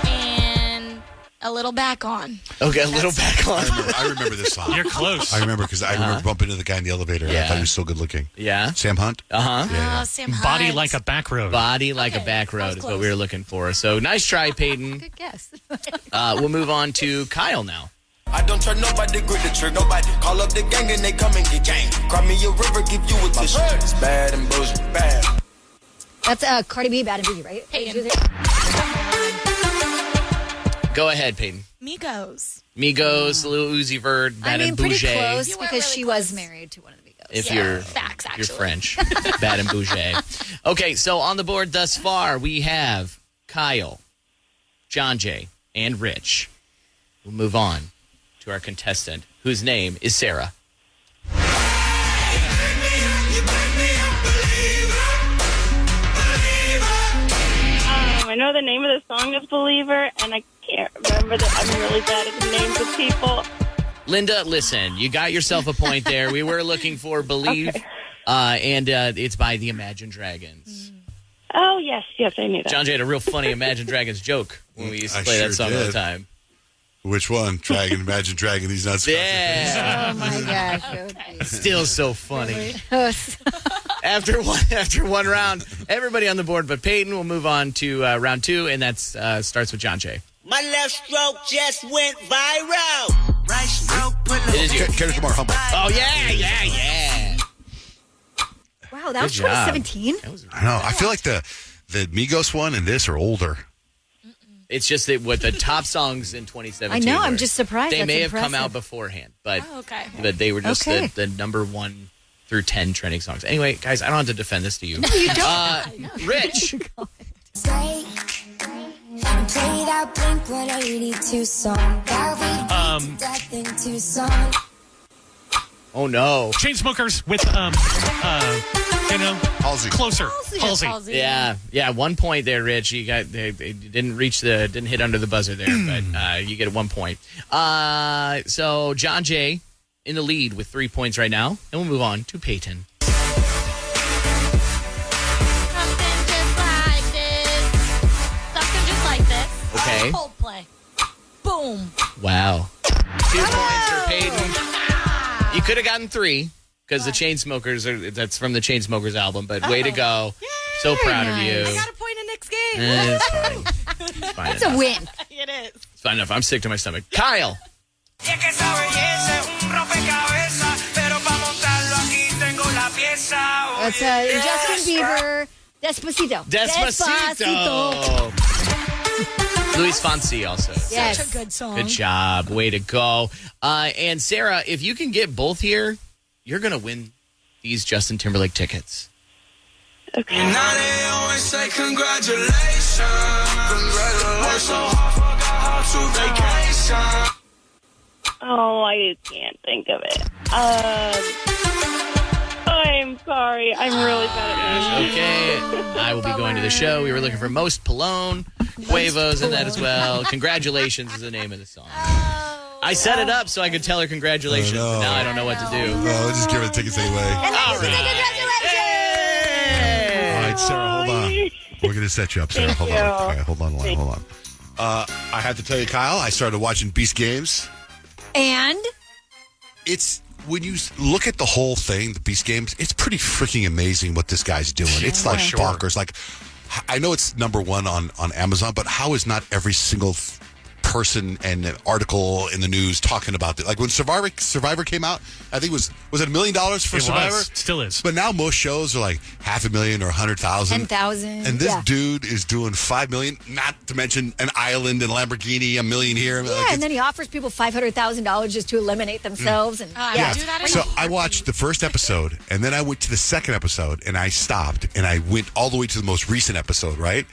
And A Little Back On. Okay, A Little Back On. I remember this song. You're close. I remember because I remember bumping into the guy in the elevator. And I thought he was so good looking. Yeah. Sam Hunt? Uh-huh. Yeah. Oh, Sam Hunt. Body like a back road. Body like a back road is what we were looking for. So nice try, Peyton. Good guess. We'll move on to Kyle now. I don't try nobody, grip the trick. Nobody call up the gang and they come and get gang. Cry me a river, give you a tissue. It's bad and bullshit, bad. That's Cardi B, Bad and Bougie, right? Peyton. Go ahead, Peyton. Migos. Migos, Lil Uzi Vert, Bad I mean, and pretty Bougie. close You were because really she close. was married to one of the Migos. If Yeah, you're facts, you're actually. French, Bad and Bougie. Okay, so on the board thus far, we have Kyle, John Jay, and Rich. We'll move on to our contestant, whose name is Sarah. I know the name of the song is Believer, and I can't remember that. I'm really bad at the names of people. Linda, listen, you got yourself a point there. We were looking for Believe, Okay. and it's by the Imagine Dragons. Oh, yes, I knew that. John Jay had a real funny Imagine Dragons joke when we used to I play that sure song all the did. time. Which one? Dragon, Imagine Dragon. He's not supposed Yeah. Oh my gosh. Still so funny. Really? After one round, everybody on the board but Peyton will move on to round 2, and that starts with John Jay. My left stroke just went viral. Right stroke, put It is you. Kendrick Lamar, Humble. Oh, yeah. Wow, that was Good job. 2017. I know. I feel like the Migos one and this are older. It's just that what the top songs in 2017 I know, I'm were. just surprised. They That's may have come impressive. out beforehand, but, Oh, okay. but they were just Okay. the number 1 through 10 trending songs. Anyway, guys, I don't have to defend this to you. No, you don't. Rich. Play that Blink 182 song. Death in Tucson. Oh, no. Chainsmokers with, Halsey. Closer. Halsey. Yeah. 1 point there, Rich. You got they didn't hit under the buzzer there, but you get 1 point. So John Jay in the lead with 3 points right now, and we'll move on to Peyton. Something just like this. Okay. Coldplay. Boom. Wow. 2 points for Peyton. You could have gotten 3 because the Chainsmokers that's from the Chainsmokers album, but way to go. So proud of you. I got a point in next game. It's fine. It's fine That's a enough. win. It is. It's fine enough. I'm sick to my stomach. Kyle. That's Justin Bieber. Despacito. Despacito. Luis Fonsi also. Yes. Such a good song. Good job. Way to go. And Sarah, if you can get both here, you're going to win these Justin Timberlake tickets. Okay. And now they always say congratulations. Work so hard, forgot how to vacation. Oh, I can't think of it. I'm sorry. I'm really bad at music. Okay. I will be going to the show. We were looking for Most Pallone. Huevos in that as well. Congratulations is the name of the song. I set it up so I could tell her congratulations. Oh, no. But now I don't know what to do. Oh, let's just give her the tickets anyway. All right. All right, Sarah, hold on. We're going to set you up, Sarah. Hold on. All right, hold on. Hold on. I have to tell you, Kyle, I started watching Beast Games. And It's when you look at the whole thing, the Beast Games, it's pretty freaking amazing what this guy's doing. It's like bonkers. Like, I know it's number 1 on Amazon, but how is not every single person and an article in the news talking about it? Like when Survivor came out, I think it was $1 million for Survivor? Still is. But now most shows are like $500,000 or 100,000. 10,000. And this dude is doing $5 million, not to mention an island and Lamborghini, $1 million here. yeah, and then he offers people $500,000 just to eliminate themselves. And I do that. So I watched the first episode, and then I went to the second episode, and I stopped, and I went all the way to the most recent episode, right?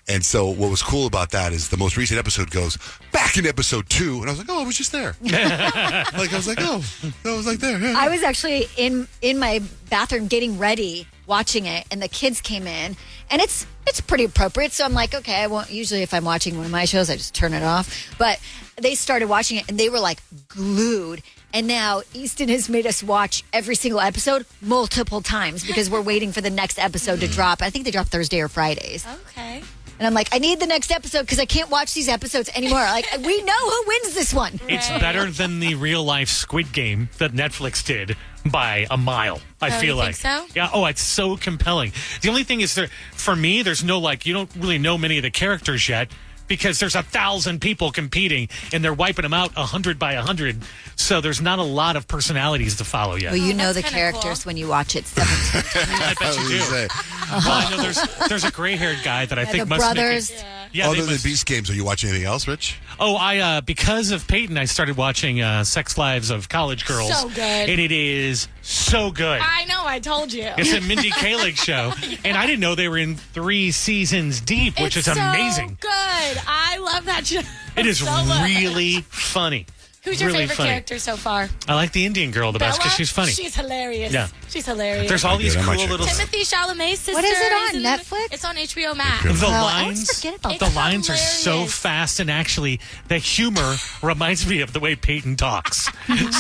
And so what was cool about that is the most recent episode goes back in episode 2, and I was like, oh, I was just there. I was like, oh, I was like there. Yeah. I was actually in my bathroom getting ready, watching it, and the kids came in, and it's pretty appropriate. So I'm like, okay, I won't. Usually, if I'm watching one of my shows, I just turn it off. But they started watching it, and they were like glued. And now Easton has made us watch every single episode multiple times because we're waiting for the next episode to drop. I think they drop Thursday or Fridays. Okay. And I'm like, I need the next episode because I can't watch these episodes anymore. Like, we know who wins this one. It's better than the real life Squid Game that Netflix did by a mile. I feel you like. think so? Yeah. Oh, it's so compelling. The only thing is, for me, there's no you don't really know many of the characters yet. Because there's 1,000 people competing and they're wiping them out 100 by 100. So there's not a lot of personalities to follow yet. Well, you know the characters when you watch it 17 times. I bet you do. Well, I know there's a gray-haired guy that I think the must brothers. make it. Yeah, Other than Beast Games, are you watching anything else, Rich? Oh, I because of Peyton, I started watching Sex Lives of College Girls. So good. And it is so good. I know, I told you. It's a Mindy Kaling show. And I didn't know they were in 3 seasons deep, which is amazing. So good. I love that show. It is so much. really funny. Who's your really favorite funny. character so far? I like the Indian girl the best because Bella? she's funny. She's hilarious. Yeah. She's hilarious. There's all these I might cool check little... Timothy Chalamet's sister. What is it on, in Netflix? It's on HBO Max. The I lines, always forget about the that. lines are so hilarious. fast, and actually, the humor reminds me of the way Peyton talks.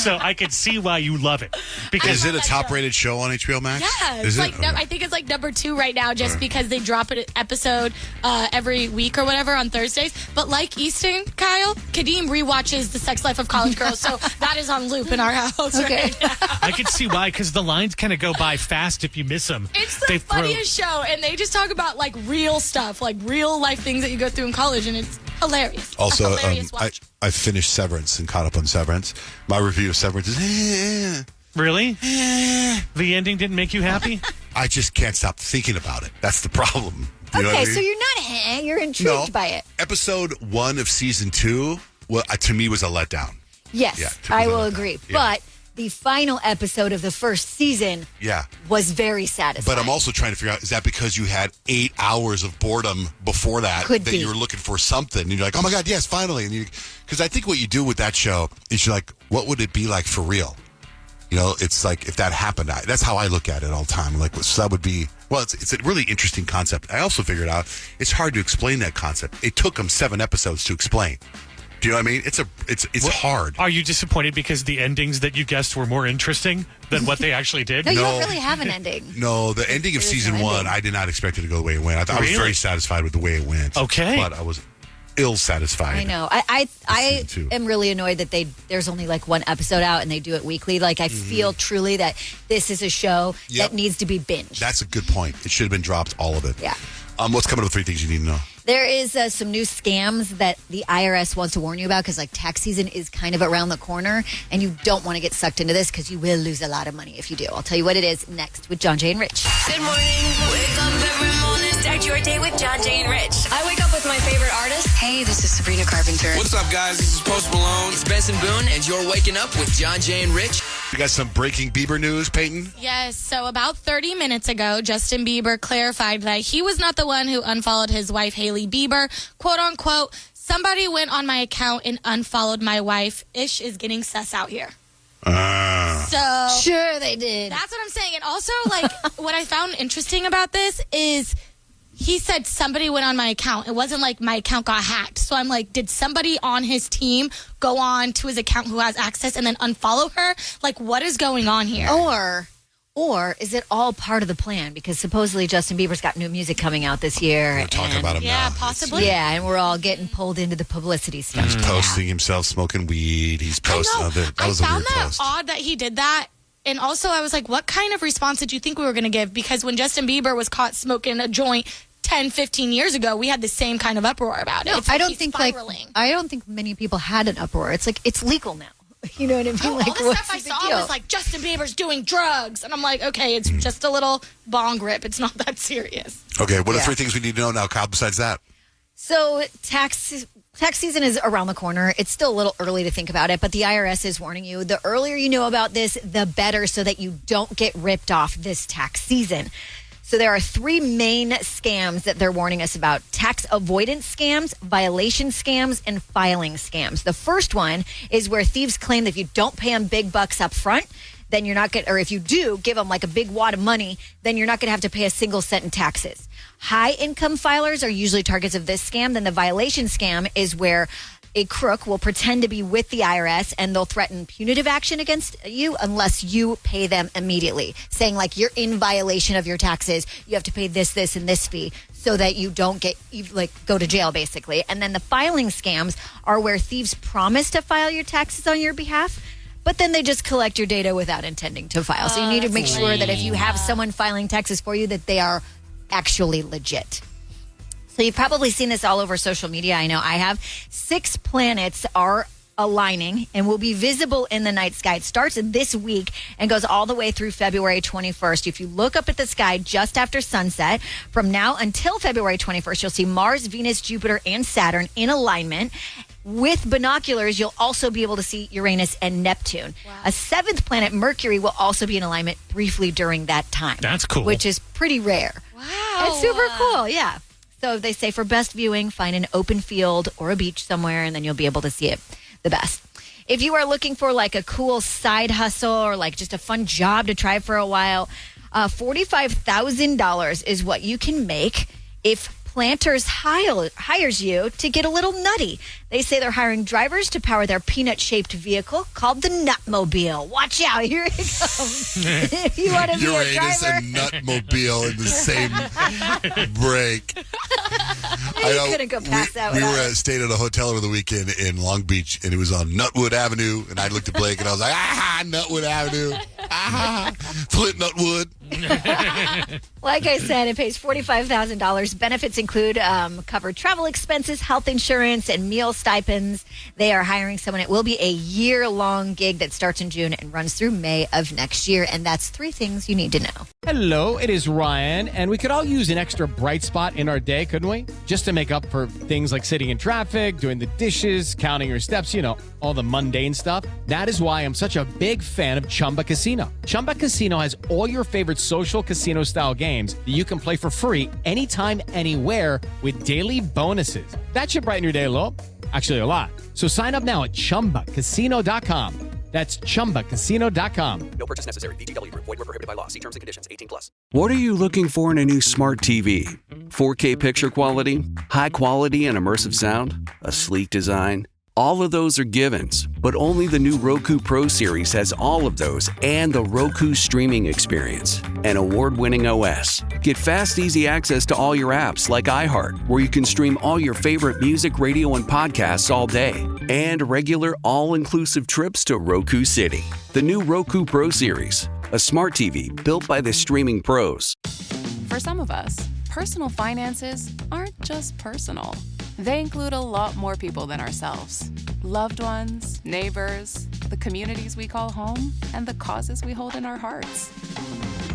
So I can see why you love it. Because Is it a top-rated show on HBO Max? Yeah, Is it's it? like Okay. I think it's like number 2 right now, just because they drop an episode every week or whatever on Thursdays. But like Easton, Kyle, Kadeem rewatches The Sex Life of College Girls, so that is on loop in our house. Okay. Right now. I can see why, because the lines kind of go by fast if you miss them. It's the funniest show, and they just talk about like real stuff, like real life things that you go through in college, and it's hilarious. Also, A hilarious watch. I finished Severance and caught up on Severance. My review of Severance is, Really? The ending didn't make you happy? I just can't stop thinking about it. That's the problem. You know what I Okay, mean? so you're not you're intrigued by it. Episode 1 of season 2, to me, was a letdown. Yes, Yeah, to I me, will that- agree. yeah. But the final episode of the first season Yeah. was very satisfying. But I'm also trying to figure out, is that because you had 8 hours of boredom before that, Could that be. you were looking for something? And you're like, oh my God, yes, finally. And because I think what you do with that show is you're like, what would it be like for real? You know, it's like if that happened, that's how I look at it all the time. Like, so that would be, well, it's a really interesting concept. I also figured out it's hard to explain that concept. It took them 7 episodes to explain. Do you know what I mean? It's hard. Are you disappointed because the endings that you guessed were more interesting than what they actually did? No, you don't really have an ending. No, the ending of There is season no 1, ending. I did not expect it to go the way it went. I was Really? very satisfied with the way it went. Okay. But I was. ill-satisfied. I know. I season two. am really annoyed that there's only like one episode out and they do it weekly. Like I feel truly that this is a show Yep. that needs to be binged. That's a good point. It should have been dropped, all of it. Yeah. What's coming up with 3 things you need to know? There is some new scams that the IRS wants to warn you about because like tax season is kind of around the corner and you don't want to get sucked into this because you will lose a lot of money if you do. I'll tell you what it is next with John Jay and Rich. Good morning. Wake up every morning. Start your day with John Jay and Rich. I wake up with my favorite artist. Hey, this is Sabrina Carpenter. What's up, guys? This is Post Malone. It's Benson Boone, and you're waking up with John Jay and Rich. You got some breaking Bieber news, Peyton? Yes, so about 30 minutes ago, Justin Bieber clarified that he was not the one who unfollowed his wife, Hailey Bieber. Quote unquote, somebody went on my account and unfollowed my wife. Ish is getting sus out here. So sure they did. That's what I'm saying. And also, like, what I found interesting about this is he said somebody went on my account. It wasn't like my account got hacked. So I'm like, did somebody on his team go on to his account who has access and then unfollow her? Like, what is going on here? Or is it all part of the plan? Because supposedly Justin Bieber's got new music coming out this year. We're talking about him now. Yeah, possibly. Yeah, and we're all getting pulled into the publicity stuff. He's posting himself smoking weed. He's posting other. That was a weird found that post. odd that he did that. And also, I was like, what kind of response did you think we were going to give? Because when Justin Bieber was caught smoking a joint 10, 15 years ago, we had the same kind of uproar about it. No, It's I don't he's think spiraling. I don't think many people had an uproar. It's like it's legal now. You know what I mean? All like the what's stuff I the saw deal? was like Justin Bieber's doing drugs, and I'm like, okay, it's just a little bong rip. It's not that serious. Okay, what are 3 things we need to know now, Kyle, besides that? So tax season is around the corner. It's still a little early to think about it, but the IRS is warning you. The earlier you know about this, the better, so that you don't get ripped off this tax season. So there are 3 main scams that they're warning us about: tax avoidance scams, violation scams, and filing scams. The first one is where thieves claim that if you don't pay them big bucks up front, then you're not going to, or if you do give them like a big wad of money, then you're not going to have to pay a single cent in taxes. High income filers are usually targets of this scam. Then the violation scam is where a crook will pretend to be with the IRS and they'll threaten punitive action against you unless you pay them immediately, saying like you're in violation of your taxes. You have to pay this, and this fee so that you don't go to jail, basically. And then the filing scams are where thieves promise to file your taxes on your behalf, but then they just collect your data without intending to file. So you need to make sure that if you have someone filing taxes for you, that they are actually legit. So you've probably seen this all over social media. I know I have. 6 planets are aligning and will be visible in the night sky. It starts this week and goes all the way through February 21st. If you look up at the sky just after sunset, from now until February 21st, you'll see Mars, Venus, Jupiter, and Saturn in alignment. With binoculars, you'll also be able to see Uranus and Neptune. Wow. A 7th planet, Mercury, will also be in alignment briefly during that time. That's cool. Which is pretty rare. Wow. It's super cool, yeah. So they say for best viewing, find an open field or a beach somewhere, and then you'll be able to see it the best. If you are looking for like a cool side hustle or like just a fun job to try for a while, $45,000 is what you can make if Planters hires you to get a little nutty. They say they're hiring drivers to power their peanut-shaped vehicle called the Nutmobile. Watch out, here it comes. If you want to be a Uranus driver. and Nutmobile in the same break. You couldn't go past that We without it. stayed at a hotel over the weekend in Long Beach, and it was on Nutwood Avenue, and I looked at Blake, and I was like, Nutwood Avenue. Flint Nutwood. Like I said, it pays $45,000. Benefits include covered travel expenses, health insurance, and meal stipends. They are hiring someone. It will be a year-long gig that starts in June and runs through May of next year. And that's 3 things you need to know. Hello, it is Ryan, and we could all use an extra bright spot in our day, couldn't we? Just to make up for things like sitting in traffic, doing the dishes, counting your steps, you know, all the mundane stuff. That is why I'm such a big fan of Chumba Casino. Chumba Casino has all your favorite social casino-style games that you can play for free anytime, anywhere with daily bonuses. That should brighten your day a little. Actually, a lot. So sign up now at ChumbaCasino.com. That's ChumbaCasino.com. No purchase necessary. VGW Group. Void where prohibited by law. See terms and conditions. 18+. What are you looking for in a new smart TV? 4K picture quality? High quality and immersive sound? A sleek design? All of those are givens, but only the new Roku Pro Series has all of those and the Roku streaming experience, an award-winning OS. Get fast, easy access to all your apps like iHeart, where you can stream all your favorite music, radio, and podcasts all day, and regular all-inclusive trips to Roku City. The new Roku Pro Series, a smart TV built by the streaming pros. For some of us, personal finances aren't just personal. They include a lot more people than ourselves. Loved ones, neighbors, the communities we call home, and the causes we hold in our hearts.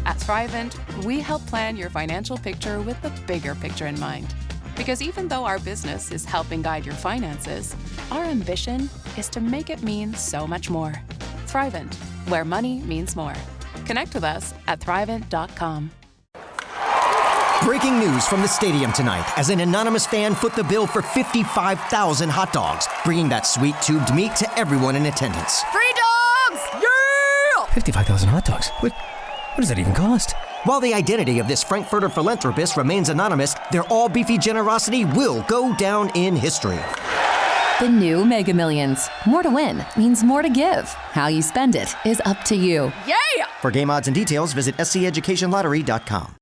At Thrivent, we help plan your financial picture with the bigger picture in mind. Because even though our business is helping guide your finances, our ambition is to make it mean so much more. Thrivent, where money means more. Connect with us at Thrivent.com. Breaking news from the stadium tonight as an anonymous fan foot the bill for 55,000 hot dogs, bringing that sweet tubed meat to everyone in attendance. Free dogs! Yeah! 55,000 hot dogs? What does that even cost? While the identity of this Frankfurter philanthropist remains anonymous, their all-beefy generosity will go down in history. The new Mega Millions. More to win means more to give. How you spend it is up to you. Yeah! For game odds and details, visit sceducationlottery.com.